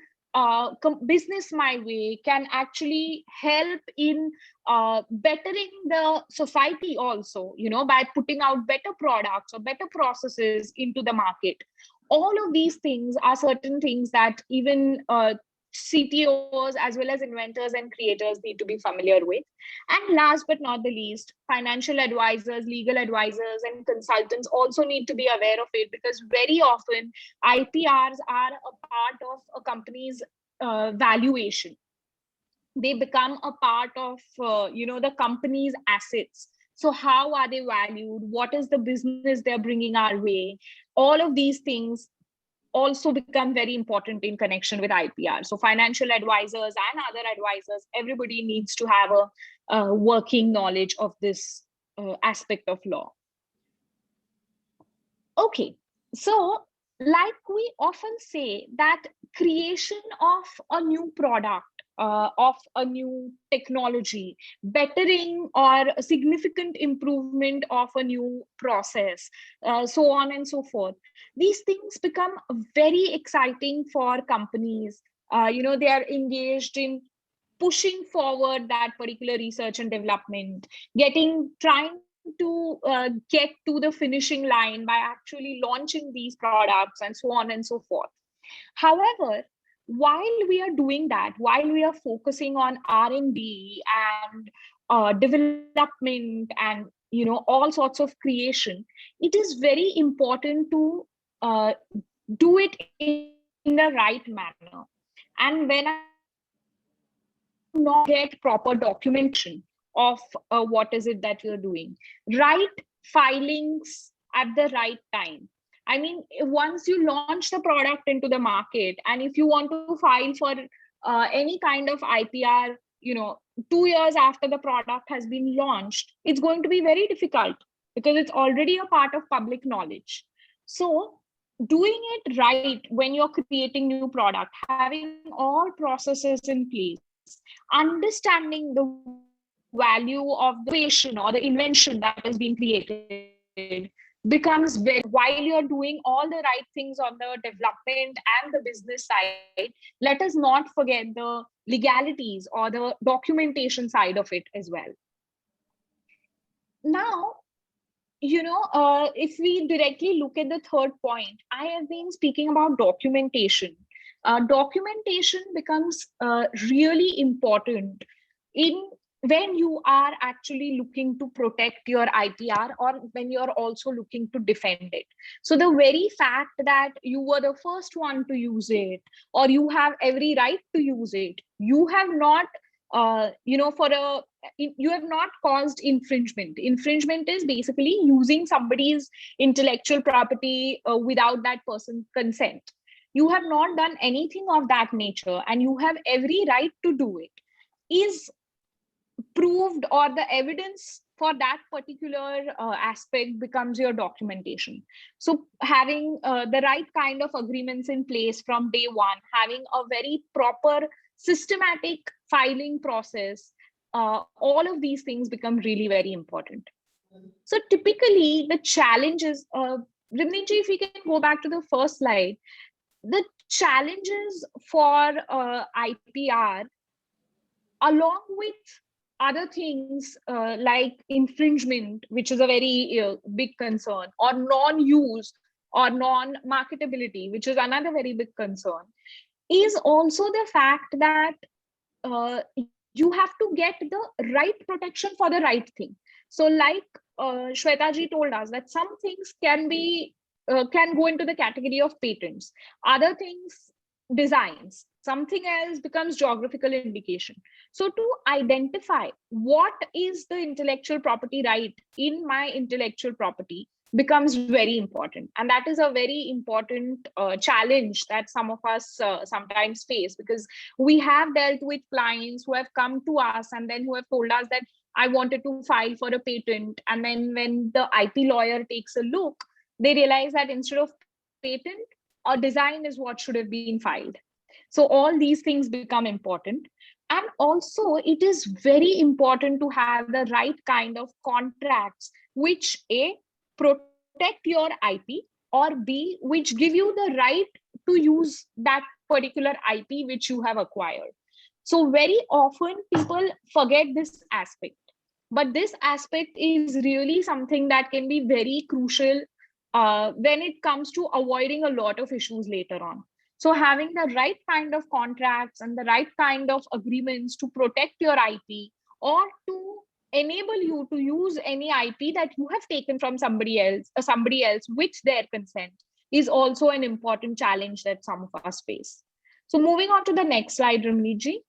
business my way, can actually help in bettering the society also, by putting out better products or better processes into the market. All of these things are certain things that even CTOs as well as inventors and creators need to be familiar with. And last but not the least, financial advisors, legal advisors, and consultants also need to be aware of it, because very often IPRs are a part of a company's valuation. they become a part of the company's assets. So how are they valued? What is the business they're bringing our way? All of these things also become very important in connection with IPR. So financial advisors and other advisors, everybody needs to have a working knowledge of this aspect of law. Okay, so like we often say that creation of a new product, of a new technology, bettering or a significant improvement of a new process, so on and so forth. These things become very exciting for companies. They are engaged in pushing forward that particular research and development, trying to get to the finishing line by actually launching these products and so on and so forth. However, while we are doing that, while we are focusing on R&D and development and all sorts of creation, it is very important to do it in the right manner. And when I not get proper documentation of what is it that you're doing, right filings at the right time. I mean, once you launch the product into the market, and if you want to file for any kind of IPR, 2 years after the product has been launched, it's going to be very difficult because it's already a part of public knowledge. So doing it right when you're creating new product, having all processes in place, understanding the value of the innovation or the invention that is being created becomes very, while you're doing all the right things on the development and the business side, let us not forget the legalities or the documentation side of it as well. Now, if we directly look at the third point, I have been speaking about documentation. Documentation becomes really important when you are actually looking to protect your IPR or when you're also looking to defend it. So the very fact that you were the first one to use it, or you have every right to use it, you have not you have not caused infringement. Infringement is basically using somebody's intellectual property without that person's consent. You have not done anything of that nature, and you have every right to do it, is proved, or the evidence for that particular aspect becomes your documentation. So having the right kind of agreements in place from day one, having a very proper systematic filing process, all of these things become really very important. So typically the challenges, Rimniji, if we can go back to the first slide, the challenges for IPR, along with other things like infringement, which is a very big concern, or non-use or non-marketability, which is another very big concern, is also the fact that you have to get the right protection for the right thing. So like Shweta ji told us that some things can go into the category of patents, other things designs, something else becomes geographical indication. So to identify what is the intellectual property right in my intellectual property becomes very important. And that is a very important challenge that some of us sometimes face, because we have dealt with clients who have come to us and then who have told us that I wanted to file for a patent. And then when the IP lawyer takes a look, they realize that instead of patent, a design is what should have been filed. So all these things become important. And also it is very important to have the right kind of contracts, which A, protect your IP, or B, which give you the right to use that particular IP which you have acquired. So very often people forget this aspect, but this aspect is really something that can be very crucial when it comes to avoiding a lot of issues later on. So having the right kind of contracts and the right kind of agreements to protect your IP, or to enable you to use any IP that you have taken from somebody else with their consent, is also an important challenge that some of us face. So moving on to the next slide, Ramneet ji.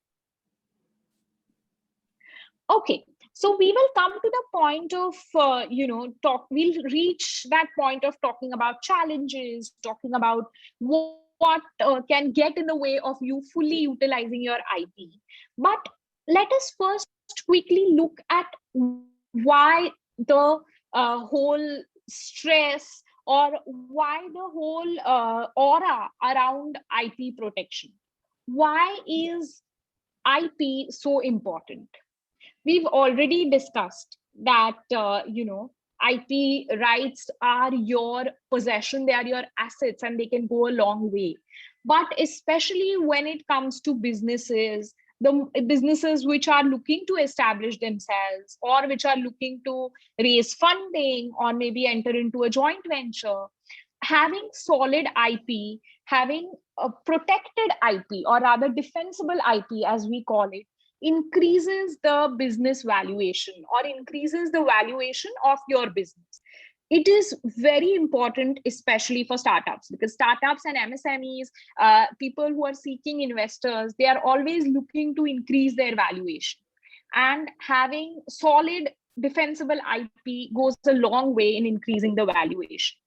Okay, so we will come to the point of, we'll reach that point of talking about challenges, talking about what can get in the way of you fully utilizing your IP. But let us first quickly look at why the whole stress, or why the whole aura around IP protection. Why is IP so important? We've already discussed that IP rights are your possession, they are your assets, and they can go a long way. But especially when it comes to businesses, the businesses which are looking to establish themselves, or which are looking to raise funding, or maybe enter into a joint venture, having solid IP, having a protected IP, or rather defensible IP as we call it, increases the business valuation, or increases the valuation of your business. It is very important, especially for startups, because startups and MSMEs, people who are seeking investors, they are always looking to increase their valuation. And having solid defensible IP goes a long way in increasing the valuation.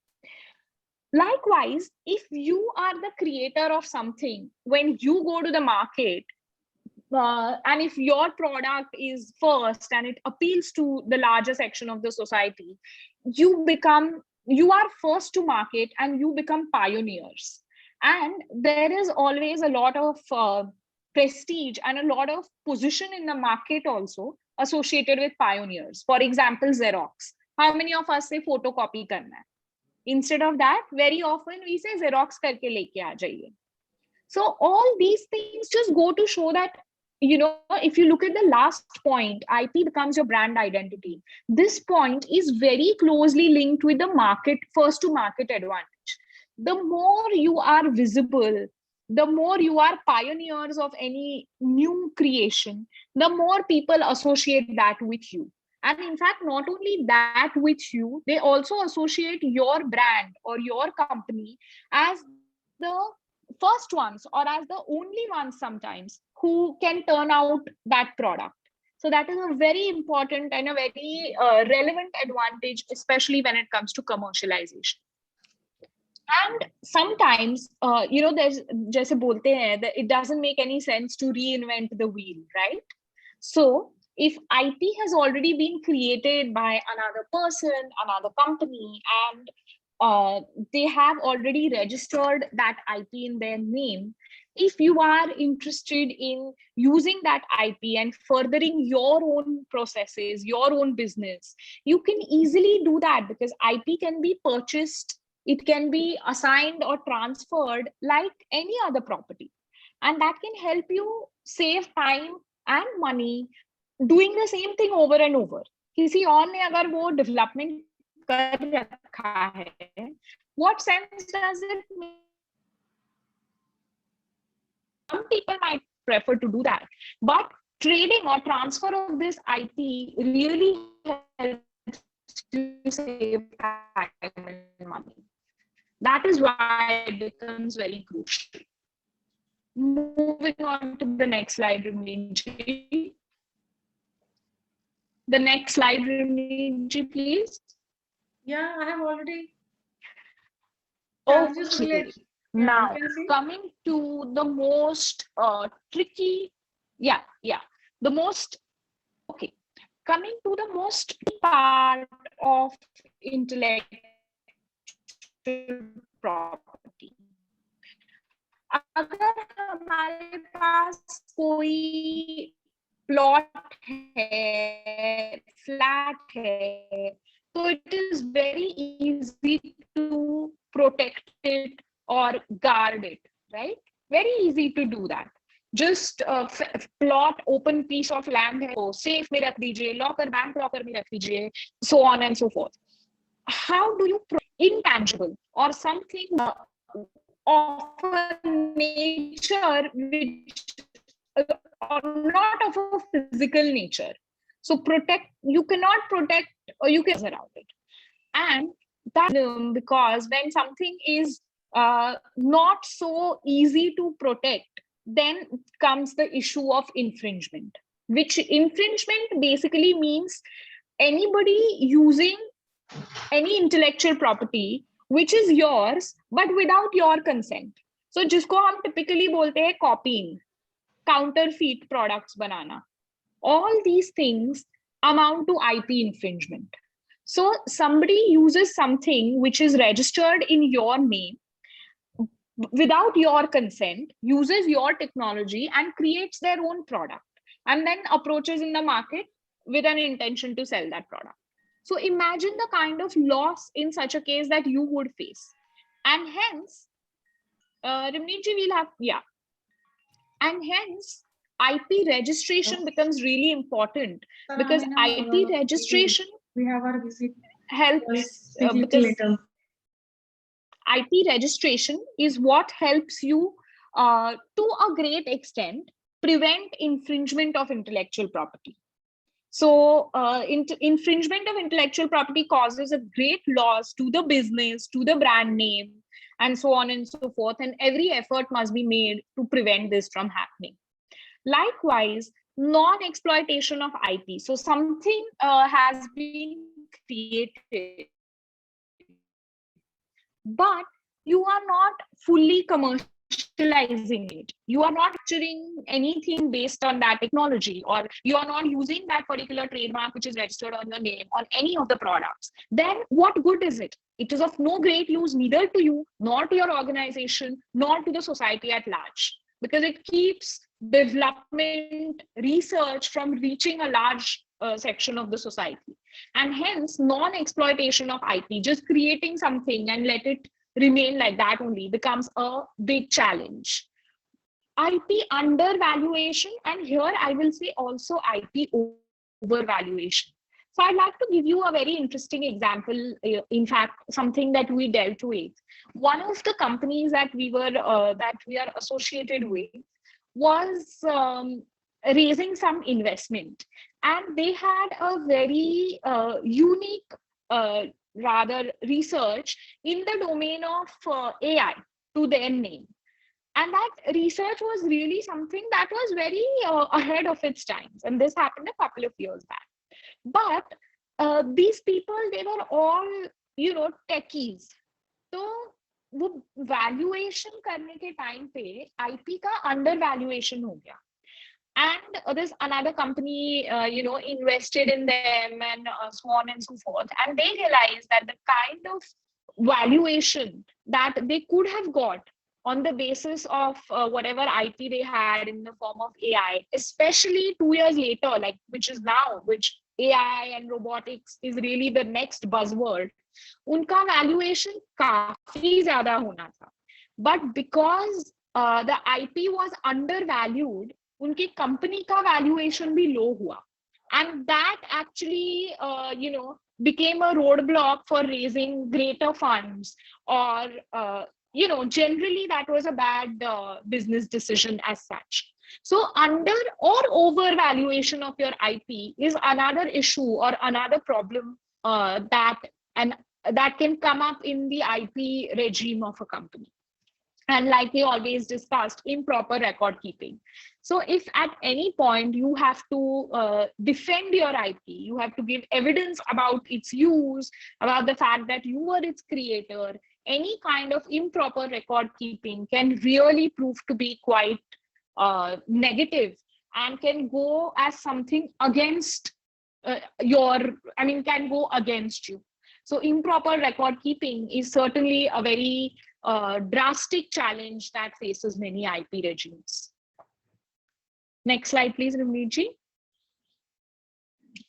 Likewise, if you are the creator of something, when you go to the market, and if your product is first and it appeals to the larger section of the society, you are first to market and you become pioneers. And there is always a lot of prestige and a lot of position in the market also associated with pioneers. For example, Xerox. How many of us say photocopy karna hai? Instead of that, very often we say Xerox karke leke aa jaiye. So all these things just go to show that, if you look at the last point, IP becomes your brand identity. This point is very closely linked with the first to market advantage. The more you are visible, the more you are pioneers of any new creation, the more people associate that with you. And in fact, not only that with you, they also associate your brand or your company as the first ones, or as the only ones sometimes, who can turn out that product. So that is a very important and a very relevant advantage, especially when it comes to commercialization. And sometimes, there's jaise bolte hain, that it doesn't make any sense to reinvent the wheel, right? So if IP has already been created by another person, another company, and they have already registered that IP in their name, if you are interested in using that IP and furthering your own processes, your own business, you can easily do that, because IP can be purchased, it can be assigned or transferred like any other property. And that can help you save time and money doing the same thing over and over. किसी और ने अगर वो development कर रखा है, what sense does it make? Some people might prefer to do that, but trading or transfer of this IP really helps you save time and money. That is why it becomes very crucial. Moving on to the next slide, Ramneet. The next slide, Ramneet, please. Yeah, I have already. Okay. Now, coming to the most tricky, coming to the most part of intellectual property. अगर हमारे पास कोई plot है, flat है, so it is very easy to protect it or guard it, right? Very easy to do that. Just plot open piece of land है, safe में रख दीजिए, locker bank locker में रख दीजिए, so on and so forth. How do you intangible or something of a nature which or not of a physical nature? So you cannot protect, or you can around it. And that because when something is not so easy to protect, then comes the issue of infringement. which infringement basically means anybody using any intellectual property which is yours but without your consent. So जिसको हम typically बोलते हैं copying, counterfeit products banana. All these things amount to IP infringement. So somebody uses something which is registered in your name without your consent, uses your technology and creates their own product, and then approaches in the market with an intention to sell that product. So imagine the kind of loss in such a case that you would face. And hence, Rimnitji will have, yeah. And hence, IP registration becomes really important because IP registration we have our visit. helps Speak because later. IP registration is what helps you to a great extent prevent infringement of intellectual property. So infringement of intellectual property causes a great loss to the business, to the brand name, and so on and so forth. And every effort must be made to prevent this from happening. Likewise, non-exploitation of IP. So something has been created, but you are not fully commercializing it. You are not capturing anything based on that technology, or you are not using that particular trademark which is registered on your name on any of the products. Then what good is it? It is of no great use neither to you, nor to your organization, nor to the society at large, because it keeps development research from reaching a large section of the society. And hence, non-exploitation of IP, just creating something and let it remain like that only, becomes a big challenge. IP undervaluation, and here I will say also IP overvaluation. So I'd like to give you a very interesting example, in fact, something that we dealt with. One of the companies that we are associated with was raising some investment, and they had a very unique rather research in the domain of AI to their name. And that research was really something that was very ahead of its times. And this happened a couple of years back. But these people, they were all, techies. So वो valuation करने के time पे IP का undervaluation हो गया. And there's another company, invested in them and so on and so forth. And they realized that the kind of valuation that they could have got on the basis of whatever IP they had in the form of AI, especially 2 years later, which is now, which AI and robotics is really the next buzzword, उनका valuation काफी ज़्यादा होना था. But because the IP was undervalued, उनकी company का valuation भी low हुआ. And that actually, became a roadblock for raising greater funds, or, generally that was a bad business decision as such. So under or overvaluation of your IP is another issue or another problem that can come up in the IP regime of a company. And like we always discussed, improper record keeping. So if at any point you have to defend your IP, you have to give evidence about its use, about the fact that you were its creator, any kind of improper record keeping can really prove to be quite negative and can go as something against can go against you. So improper record keeping is certainly a very drastic challenge that faces many IP regimes. Next slide, please, Rimnitji.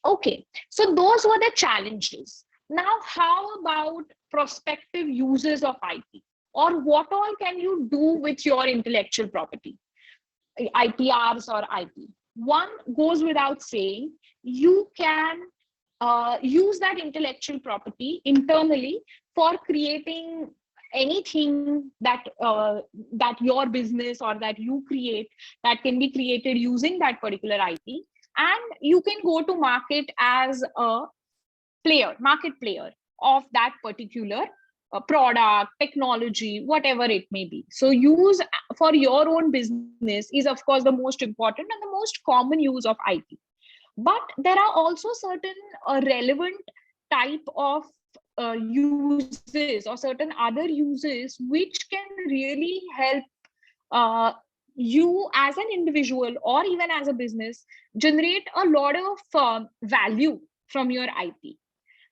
Okay, so those were the challenges. Now, how about prospective uses of IP? Or what all can you do with your intellectual property, IPRs or IP? One goes without saying, you can use that intellectual property internally for creating anything that your business or that you create that can be created using that particular IP, and you can go to market as a market player of that particular product, technology, whatever it may be. So use for your own business is of course the most important and the most common use of IP. But there are also certain relevant type of uses or certain other uses which can really help you as an individual or even as a business generate a lot of value from your IP.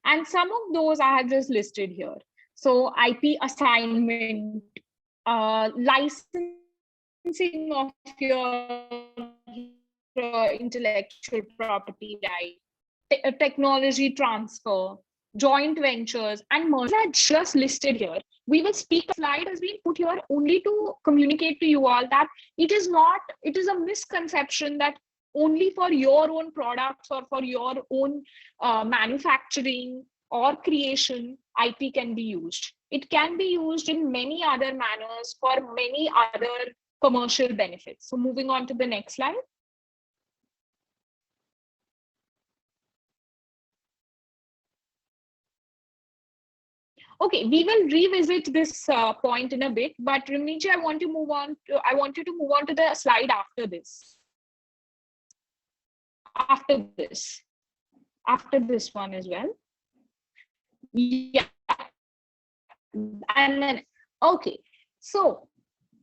And some of those I have just listed here. So IP assignment, licensing of your intellectual property right, technology transfer, joint ventures, and mergers are just listed here. We will speak. A slide has been put here only to communicate to you all that it is a misconception that only for your own products or for your own manufacturing or creation, IP can be used. It can be used in many other manners for many other commercial benefits. So moving on to the next slide. Okay, we will revisit this point in a bit, but Rimniji, I want you to move on to the slide after this. After this one as well. Yeah. And then, okay. So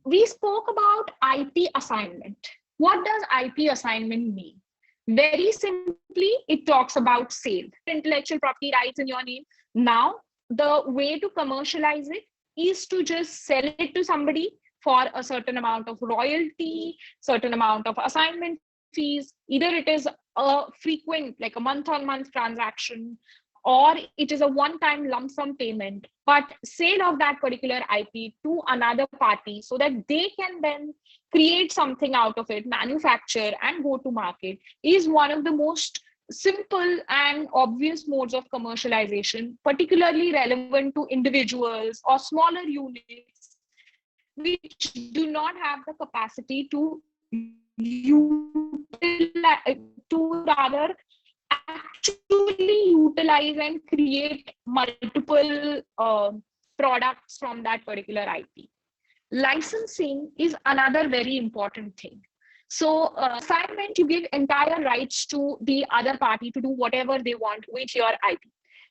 we spoke about IP assignment. What does IP assignment mean? Very simply, it talks about sale. Intellectual property rights in your name. Now, the way to commercialize it is to just sell it to somebody for a certain amount of royalty, certain amount of assignment fees. Either it is a frequent, like a month-on-month transaction, or it is a one-time lump sum payment, but sale of that particular IP to another party so that they can then create something out of it, manufacture and go to market is one of the most simple and obvious modes of commercialization, particularly relevant to individuals or smaller units which do not have the capacity to rather actually utilize and create multiple products from that particular IP. Licensing is another very important thing. So assignment, you give entire rights to the other party to do whatever they want with your IP.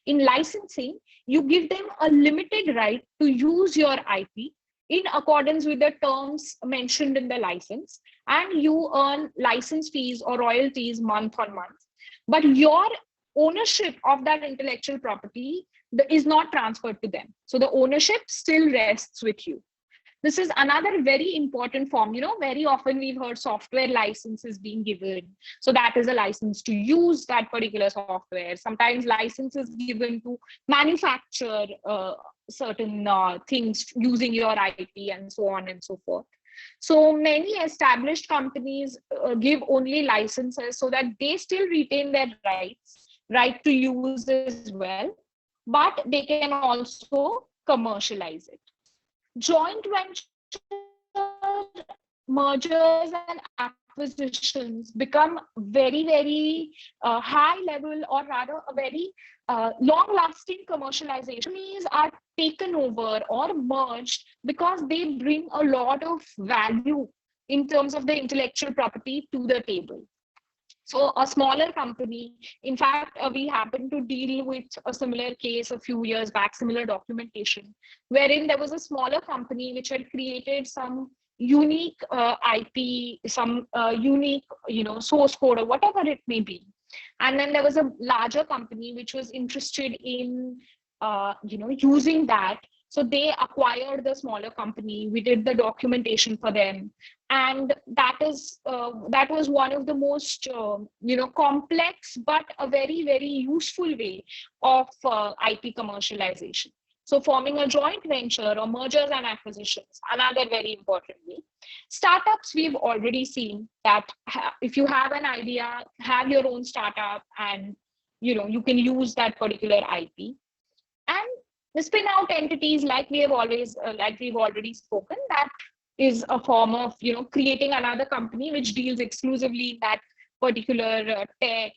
In licensing, you give them a limited right to use your IP in accordance with the terms mentioned in the license, and you earn license fees or royalties month on month. But your ownership of that intellectual property is not transferred to them. So the ownership still rests with you. This is another very important form. You know, very often we've heard software licenses being given. So that is a license to use that particular software. Sometimes licenses given to manufacture certain things using your IP and so on and so forth. So many established companies give only licenses so that they still retain their right to use as well, but they can also commercialize it. Joint venture, mergers and acquisitions become very, very high level, or rather a very long-lasting commercialization. Companies are taken over or merged because they bring a lot of value in terms of the intellectual property to the table. So a smaller company, in fact, we happened to deal with a similar case a few years back, similar documentation, wherein there was a smaller company which had created some unique IP, some unique, source code or whatever it may be. And then there was a larger company which was interested in, using that. So they acquired the smaller company. We did the documentation for them, and that was one of the most complex but a very, very useful way of IP commercialization. So forming a joint venture or mergers and acquisitions, another very important way. Startups, we've already seen that if you have an idea, have your own startup, and you can use that particular IP. And the spin out entities, like we've already spoken, that is a form of creating another company which deals exclusively in that particular tech,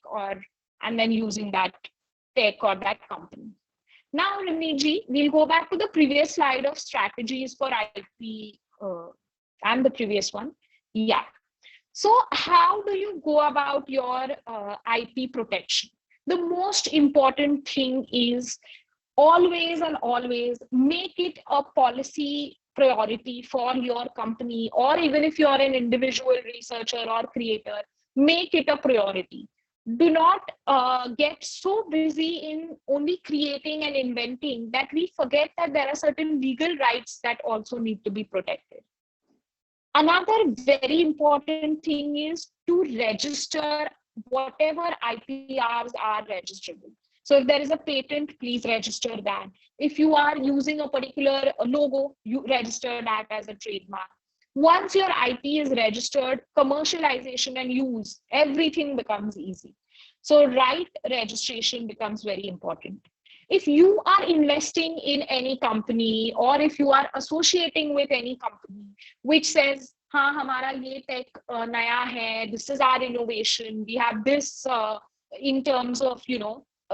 and then using that tech or that company. Now, Ramneet, we'll go back to the previous slide of strategies for IP and the previous one. Yeah. So how do you go about your IP protection? The most important thing is always and always make it a policy priority for your company, or even if you're an individual researcher or creator, make it a priority. Do not get so busy in only creating and inventing that we forget that there are certain legal rights that also need to be protected. Another very important thing is to register whatever IPRs are registrable. So if there is a patent, please register that. If you are using a particular logo, you register that as a trademark. Once your IP is registered, commercialization and use, everything becomes easy. So right registration becomes very important. If you are investing in any company, or if you are associating with any company which says, हाँ हमारा ये tech नया है, this is our innovation, we have this in terms of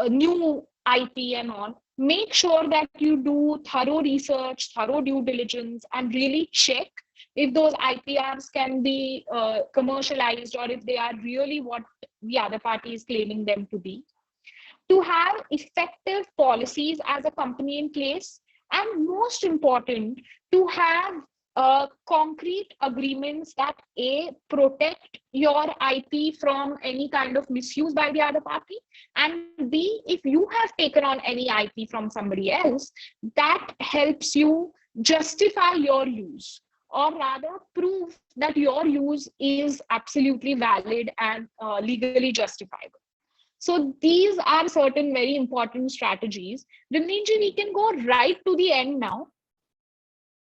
new IP and all, make sure that you do thorough research, thorough due diligence, and really check if those IPRs can be commercialized, or if they are really what the other party is claiming them to be. To have effective policies as a company in place, and most important, to have concrete agreements that protect your IP from any kind of misuse by the other party, and B, if you have taken on any IP from somebody else, that helps you justify your use, or rather prove that your use is absolutely valid and legally justifiable. So these are certain very important strategies. Ramneetji, we can go right to the end now,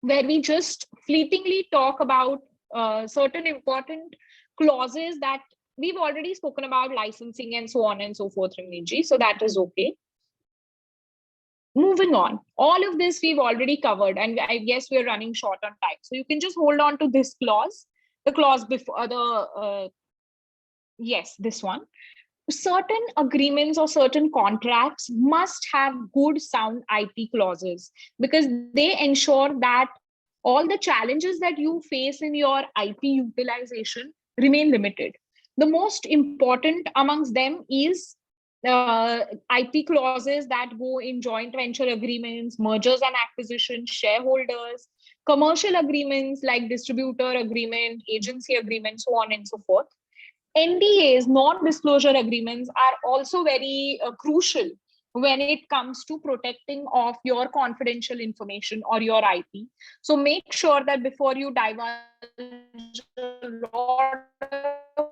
where we just fleetingly talk about certain important clauses that we've already spoken about, licensing and so on and so forth, Ramneetji. So that is okay. Moving on, all of this we've already covered, and I guess we're running short on time. So you can just hold on to this clause, the clause before yes, this one. Certain agreements or certain contracts must have good sound IP clauses, because they ensure that all the challenges that you face in your IP utilization remain limited. The most important amongst them is IP clauses that go in joint venture agreements, mergers and acquisitions, shareholders, commercial agreements like distributor agreement, agency agreement, so on and so forth. NDAs, non-disclosure agreements, are also very crucial when it comes to protecting of your confidential information or your IP. So make sure that before you divulge a lot of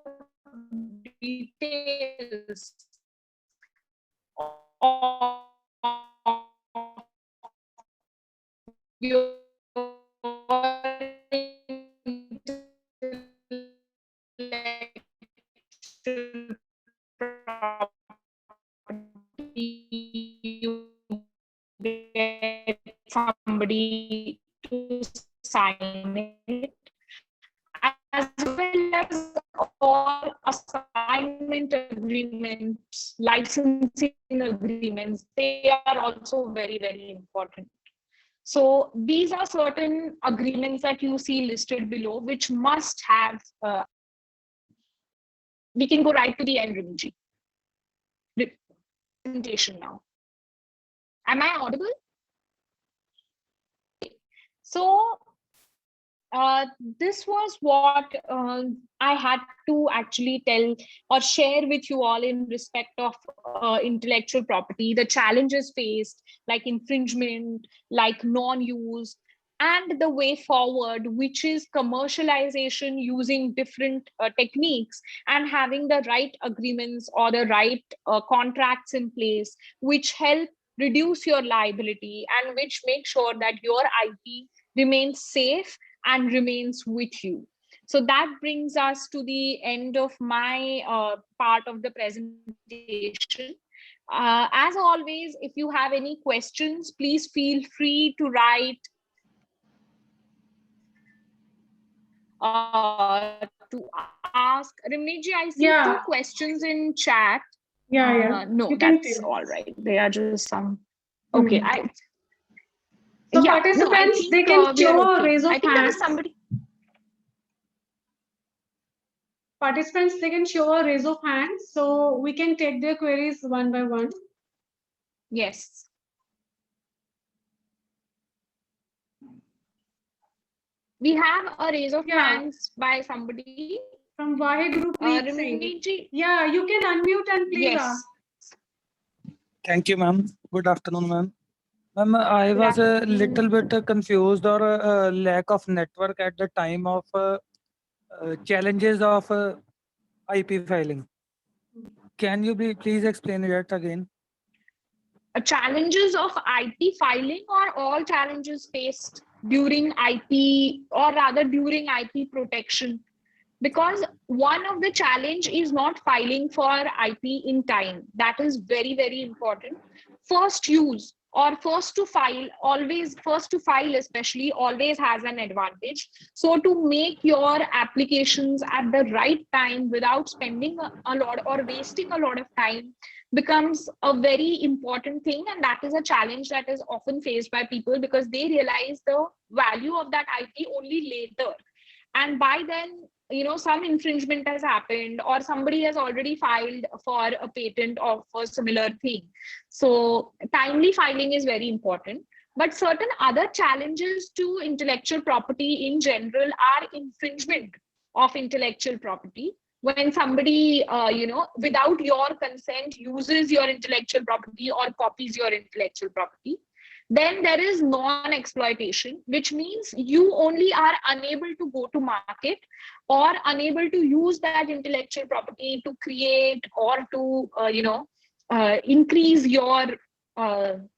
details of your you get somebody to sign it, as well as all assignment agreements, licensing agreements, they are also very, very important. So these are certain agreements that you see listed below, which must have, we can go right to the end, Ramneetji. Presentation now. Am I audible? So this was what I had to actually tell or share with you all in respect of intellectual property, the challenges faced, like infringement, like non-use, and the way forward, which is commercialization using different techniques and having the right agreements or the right contracts in place, which help reduce your liability and which make sure that your IP remains safe and remains with you. So that brings us to the end of my part of the presentation. As always, if you have any questions, please feel free to write to ask. Ramneetji, I see Yeah. 2 questions in chat. Yeah. No, You can that's say. all right. They are just some. Okay. So Yeah, no, I participants, think, they can we are show a okay. raise of I think there was hands. somebody. Participants, they can show a raise of hands, so we can take their queries one by one. Yes. We have a raise of Yeah. hands by somebody. From Vaheguru Preet Singh. Rimini ji. Yeah, you can unmute and please ask. Yes. Thank you, ma'am. Good afternoon, ma'am. Ma'am, I Good was a afternoon. little bit confused or lack of network at the time of challenges of IP filing. Can you please explain that again? Challenges of IP filing or all challenges faced during IP or rather during IP protection? Because one of the challenge is not filing for IP in time. That is very, very important. First use or first to file, always first to file especially always has an advantage. So to make your applications at the right time without spending a lot or wasting a lot of time becomes a very important thing, and that is a challenge that is often faced by people because they realize the value of that IP only later, and by then some infringement has happened or somebody has already filed for a patent of a similar thing. So timely filing is very important. But certain other challenges to intellectual property in general are infringement of intellectual property. When somebody without your consent uses your intellectual property or copies your intellectual property. Then there is non-exploitation, which means you only are unable to go to market or unable to use that intellectual property to create or to increase your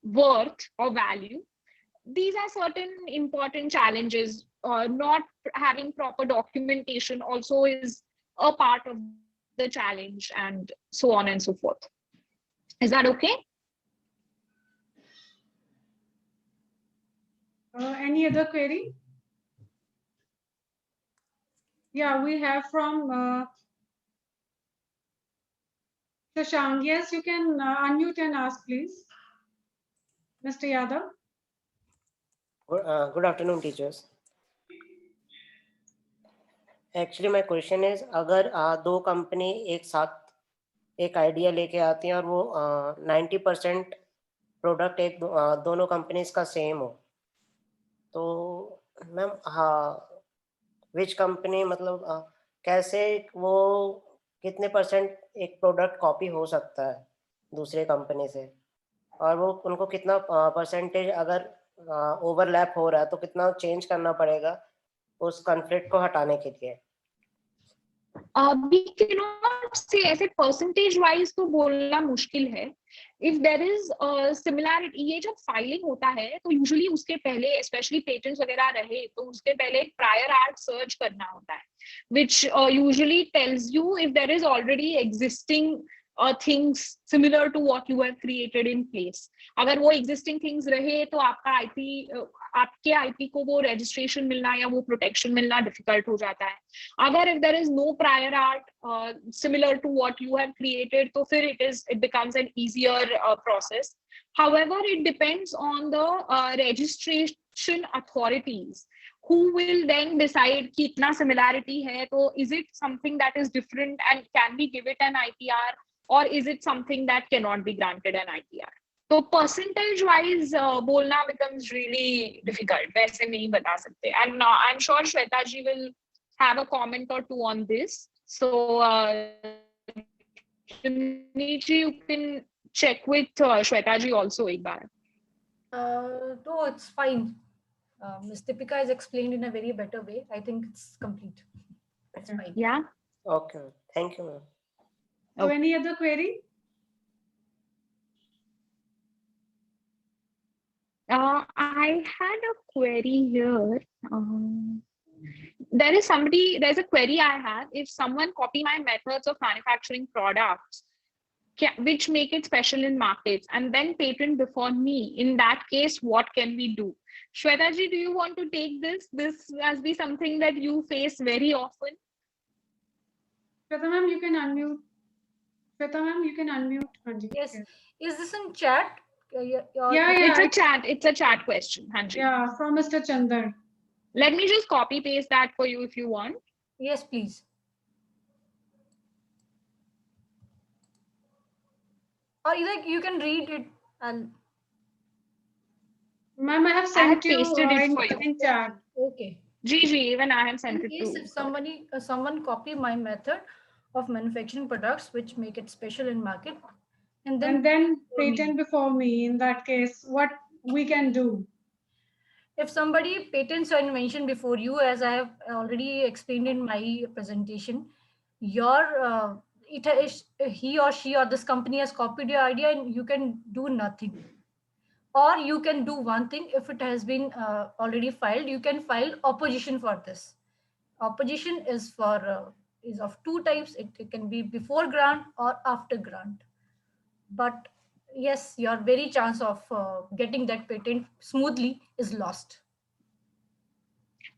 worth or value. These are certain important challenges. Not having proper documentation also is a part of the challenge, and so on and so forth. Is that okay? Any other query? Yeah, we have from Shashank. Yes, you can unmute and ask, please. Mr. Yadav. Good afternoon, teachers. Actually, my question is, अगर दो company एक साथ एक idea लेके आती हैं और वो 90% प्रोडक्ट एक दोनों कंपनीज का सेम हो, तो मैम विच कंपनी मतलब कैसे वो कितने परसेंट एक प्रोडक्ट कॉपी हो सकता है दूसरे कंपनी से, और वो उनको कितना परसेंटेज अगर ओवरलैप हो रहा है तो कितना चेंज करना पड़ेगा उस कॉन्फ्लिक्ट को हटाने के लिए? We cannot say ऐसे परसेंटेज वाइज तो बोलना मुश्किल है. If there is similarity, ये जब फाइलिंग होता है तो यूजुअली उसके पहले स्पेशली पेटेंट्स वगैरह रहे तो उसके पहले एक प्रायर आर्ट सर्च करना होता है, which usually tells you if there is already existing things similar to what you have created in place. अगर वो existing things रहे तो आपका आपके IP को वो registration मिलना या वो protection मिलना difficult हो जाता है. अगर if there is no prior art similar to what you have created, तो फिर it becomes an easier process. However, it depends on the registration authorities who will then decide कि इतना similarity है, तो is it something that is different and can we give it an IPR, or is it something that cannot be granted an IPR? So percentage wise बोलना becomes really difficult. वैसे नहीं बता सकते. And I'm sure Shweta ji will have a comment or two on this. So you can check with Shweta ji also एक बार. No, it's fine. Ms. Deepika has explained in a very better way. I think it's complete. It's fine. Yeah. Okay, thank you, ma'am. So any other query? I had a query here. There's a query I have. If someone copy my methods of manufacturing products, which make it special in markets, and then patent before me, in that case, what can we do? Shweta ji, do you want to take this? This must be something that you face very often. Shweta ma'am, you can unmute. Shweta ma'am, you can unmute. Yes. Is this in chat? Yeah, It's a chat question, Hanji. yeah, from Mr. Chandan. Let me just copy paste that for you if you want. Yes, please. Or either you can read it and Ma'am, I have I have sent you pasted it in, for you. in chat. okay. Gigi, even I have sent In it case to. if someone copy my method of manufacturing products which make it special in market, and And then then for me. patent before me. In that case, what we can do? If somebody patents your invention before you, as I have already explained in my presentation, he or she or this company has copied your idea and you can do nothing. Or you can do one thing. If it has been already filed, you can file opposition for this. Opposition is is of two types. It can be before grant or after grant. But yes, your very chance of getting that patent smoothly is lost.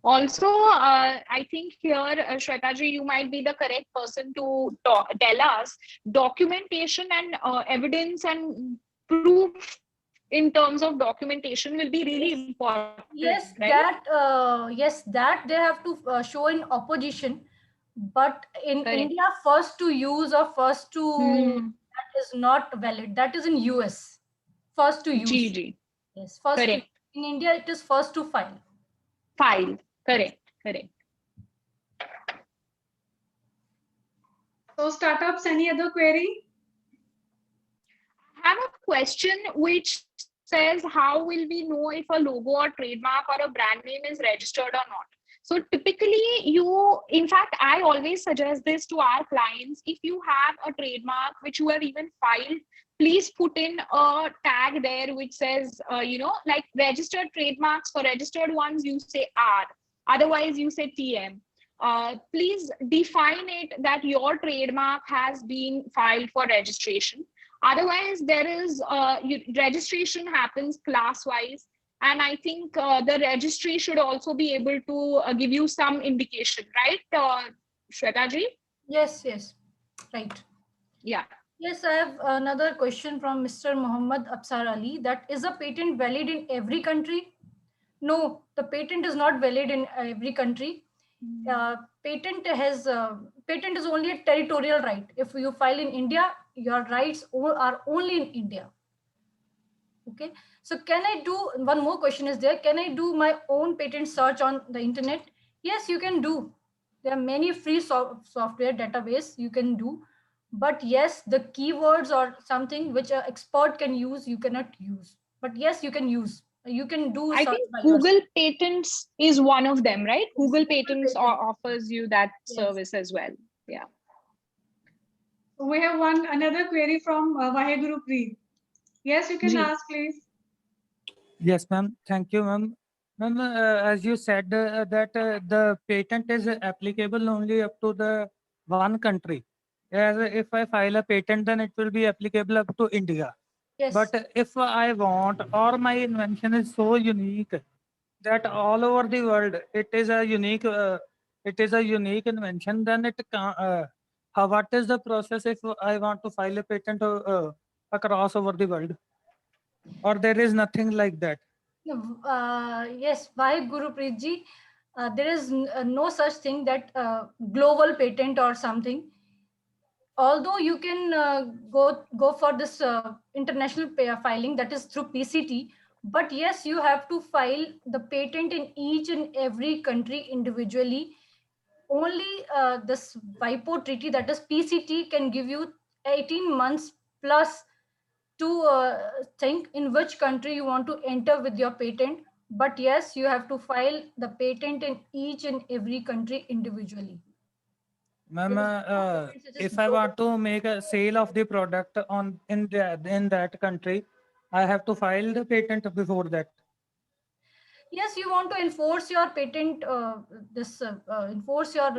Also, I think here, Shwetaji, you might be the correct person to tell us documentation and evidence and proof in terms of documentation will be really important. Yes, right? that they have to show in opposition. But in Correct. India, first to use or first to Hmm. that is not valid. That is in US. First to use. GG. Yes, first to, Correct. in India it is first to file. File. Correct. Correct. So startups, any other query? I have a question which says, how will we know if a logo or trademark or a brand name is registered or not? So typically in fact, I always suggest this to our clients. If you have a trademark which you have even filed, please put in a tag there which says, like registered trademarks. For registered ones, you say R. Otherwise, you say TM. Please define it that your trademark has been filed for registration. Otherwise, there is registration happens class wise. And I think the registry should also be able to give you some indication, right, Shwetaji? Yes, right. Yeah. Yes, I have another question from Mr. Muhammad Absar Ali. That is a patent valid in every country? No, the patent is not valid in every country. Patent is only a territorial right. If you file in India, your rights are only in India. Okay, so can I do, one more question is there, can I do my own patent search on the internet? Yes, you can do. There are many free software database you can do, but yes, the keywords or something which an expert can use, you cannot use. But yes, you can use. You can do. I think Google Patents is one of them, right? Yes, Google Patents offers you that service as well. Yeah. We have another query from Vaheguru Preet. Yes, you can ask, please. Yes, ma'am. Thank you, ma'am. Ma'am, as you said that the patent is applicable only up to the one country. As if I file a patent, then it will be applicable up to India. Yes. But if I want, or my invention is so unique that all over the world it is a unique invention, then it can. What is the process if I want to file a patent across over the world? Or there is nothing like that? Yes, why Gurupreet ji? There is no such thing that global patent or something. Although you can go for this international filing, that is through PCT, but yes, you have to file the patent in each and every country individually. Only this WIPO treaty, that is PCT, can give you 18 months plus to think in which country you want to enter with your patent. But yes, you have to file the patent in each and every country individually. Ma'am, if I want to make a sale of the product in that country, I have to file the patent before that. Yes, you want to enforce your patent, enforce your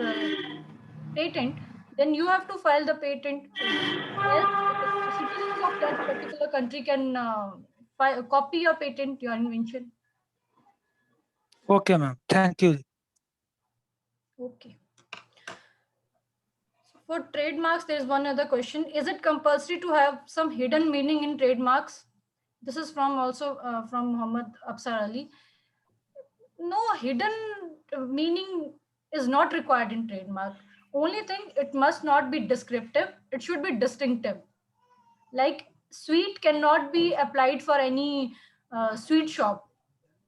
patent, then you have to file the patent. Else, citizens of that particular country can copy your patent, your invention. Okay, ma'am. Thank you. Okay. For trademarks, there is one other question. Is it compulsory to have some hidden meaning in trademarks? This is from also from Muhammad Absar Ali. No hidden meaning is not required in trademark. Only thing, it must not be descriptive. It should be distinctive. Like sweet cannot be applied for any sweet shop,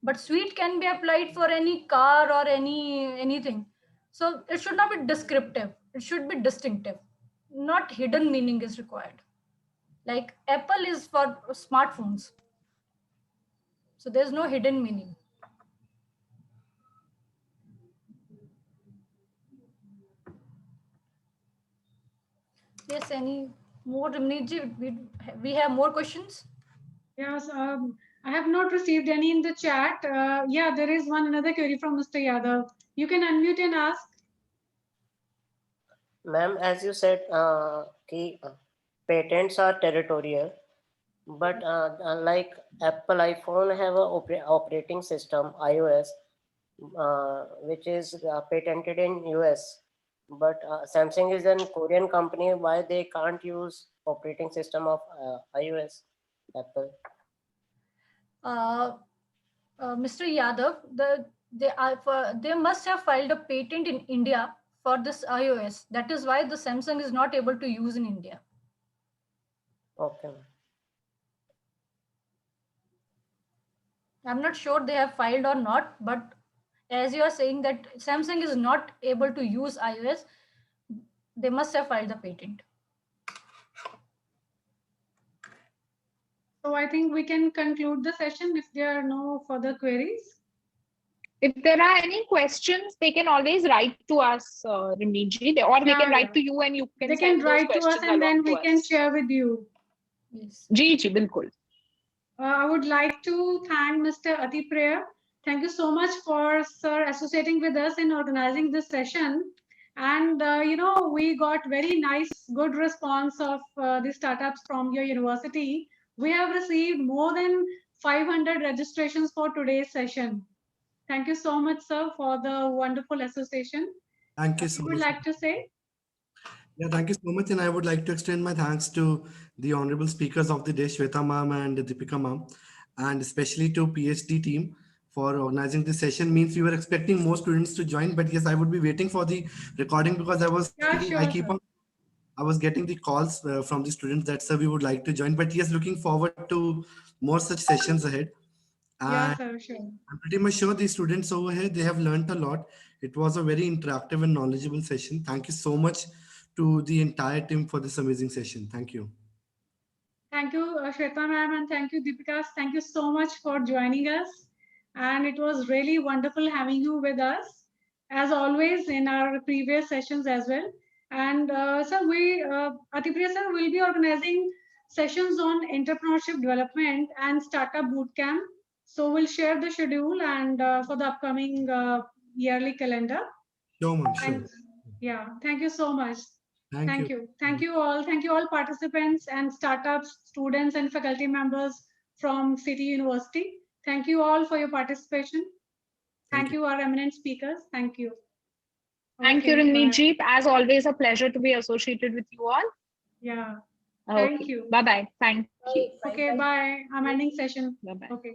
but sweet can be applied for any car or anything. So it should not be descriptive. It should be distinctive. Not hidden meaning is required. Like Apple is for smartphones. So there's no hidden meaning. Yes, any more, Ramneet? We have more questions? Yes, I have not received any in the chat. Yeah, there is another query from Mr. Yadav. You can unmute and ask. Ma'am, as you said, patents are territorial, but like Apple iPhone have a operating system, iOS, which is patented in US. But Samsung is a Korean company. Why they can't use operating system of iOS, Apple? Mr. Yadav, they must have filed a patent in India for this iOS. That is why the Samsung is not able to use in India. Okay. I'm not sure they have filed or not, but as you are saying that Samsung is not able to use iOS, they must have filed the patent. So I think we can conclude the session if there are no further queries. If there are any questions, they can always write to us, Ramneet ji, or they can write to you and you can They can send those write to us questions and then along we to can us. share with you. Yes. Ji, bilkul. I would like to thank Mr. Atipriya. Thank you so much for, sir, associating with us in organizing this session. And, we got very nice, good response of the startups from your university. We have received more than 500 registrations for today's session. Thank you so much, sir, for the wonderful association. Thank you so You would much. like to say? Yeah, thank you so much. And I would like to extend my thanks to the honorable speakers of the day, Shweta ma'am and Deepika ma'am, and especially to PhD team for organizing this session. Means we were expecting more students to join, but yes, I would be waiting for the recording because I was Yeah, sure, sir. I was getting the calls from the students that sir we would like to join. But yes, looking forward to more such sessions ahead. Yeah, And sir, sure. I'm pretty much sure the students over here, they have learned a lot. It was a very interactive and knowledgeable session. Thank you so much to the entire team for this amazing session. Thank you. Thank you, Shweta ma'am, and thank you, Deepika. Thank you so much for joining us. And it was really wonderful having you with us, as always, in our previous sessions as well. And sir, Atipriya sir, will be organizing sessions on entrepreneurship development and startup bootcamp. So we'll share the schedule and for the upcoming yearly calendar. Sure, ma'am. Sure. And, yeah, thank you so much. Thank you. Thank you all. Thank you all participants and startups, students and faculty members from City University. Thank you all for your participation. Thank you, our eminent speakers. Thank you. Thank you, Ramneet ji. As always, a pleasure to be associated with you all. Yeah. Okay. Thank you. Bye-bye. Thank you. Okay, bye. I'm ending session. Bye-bye. Okay.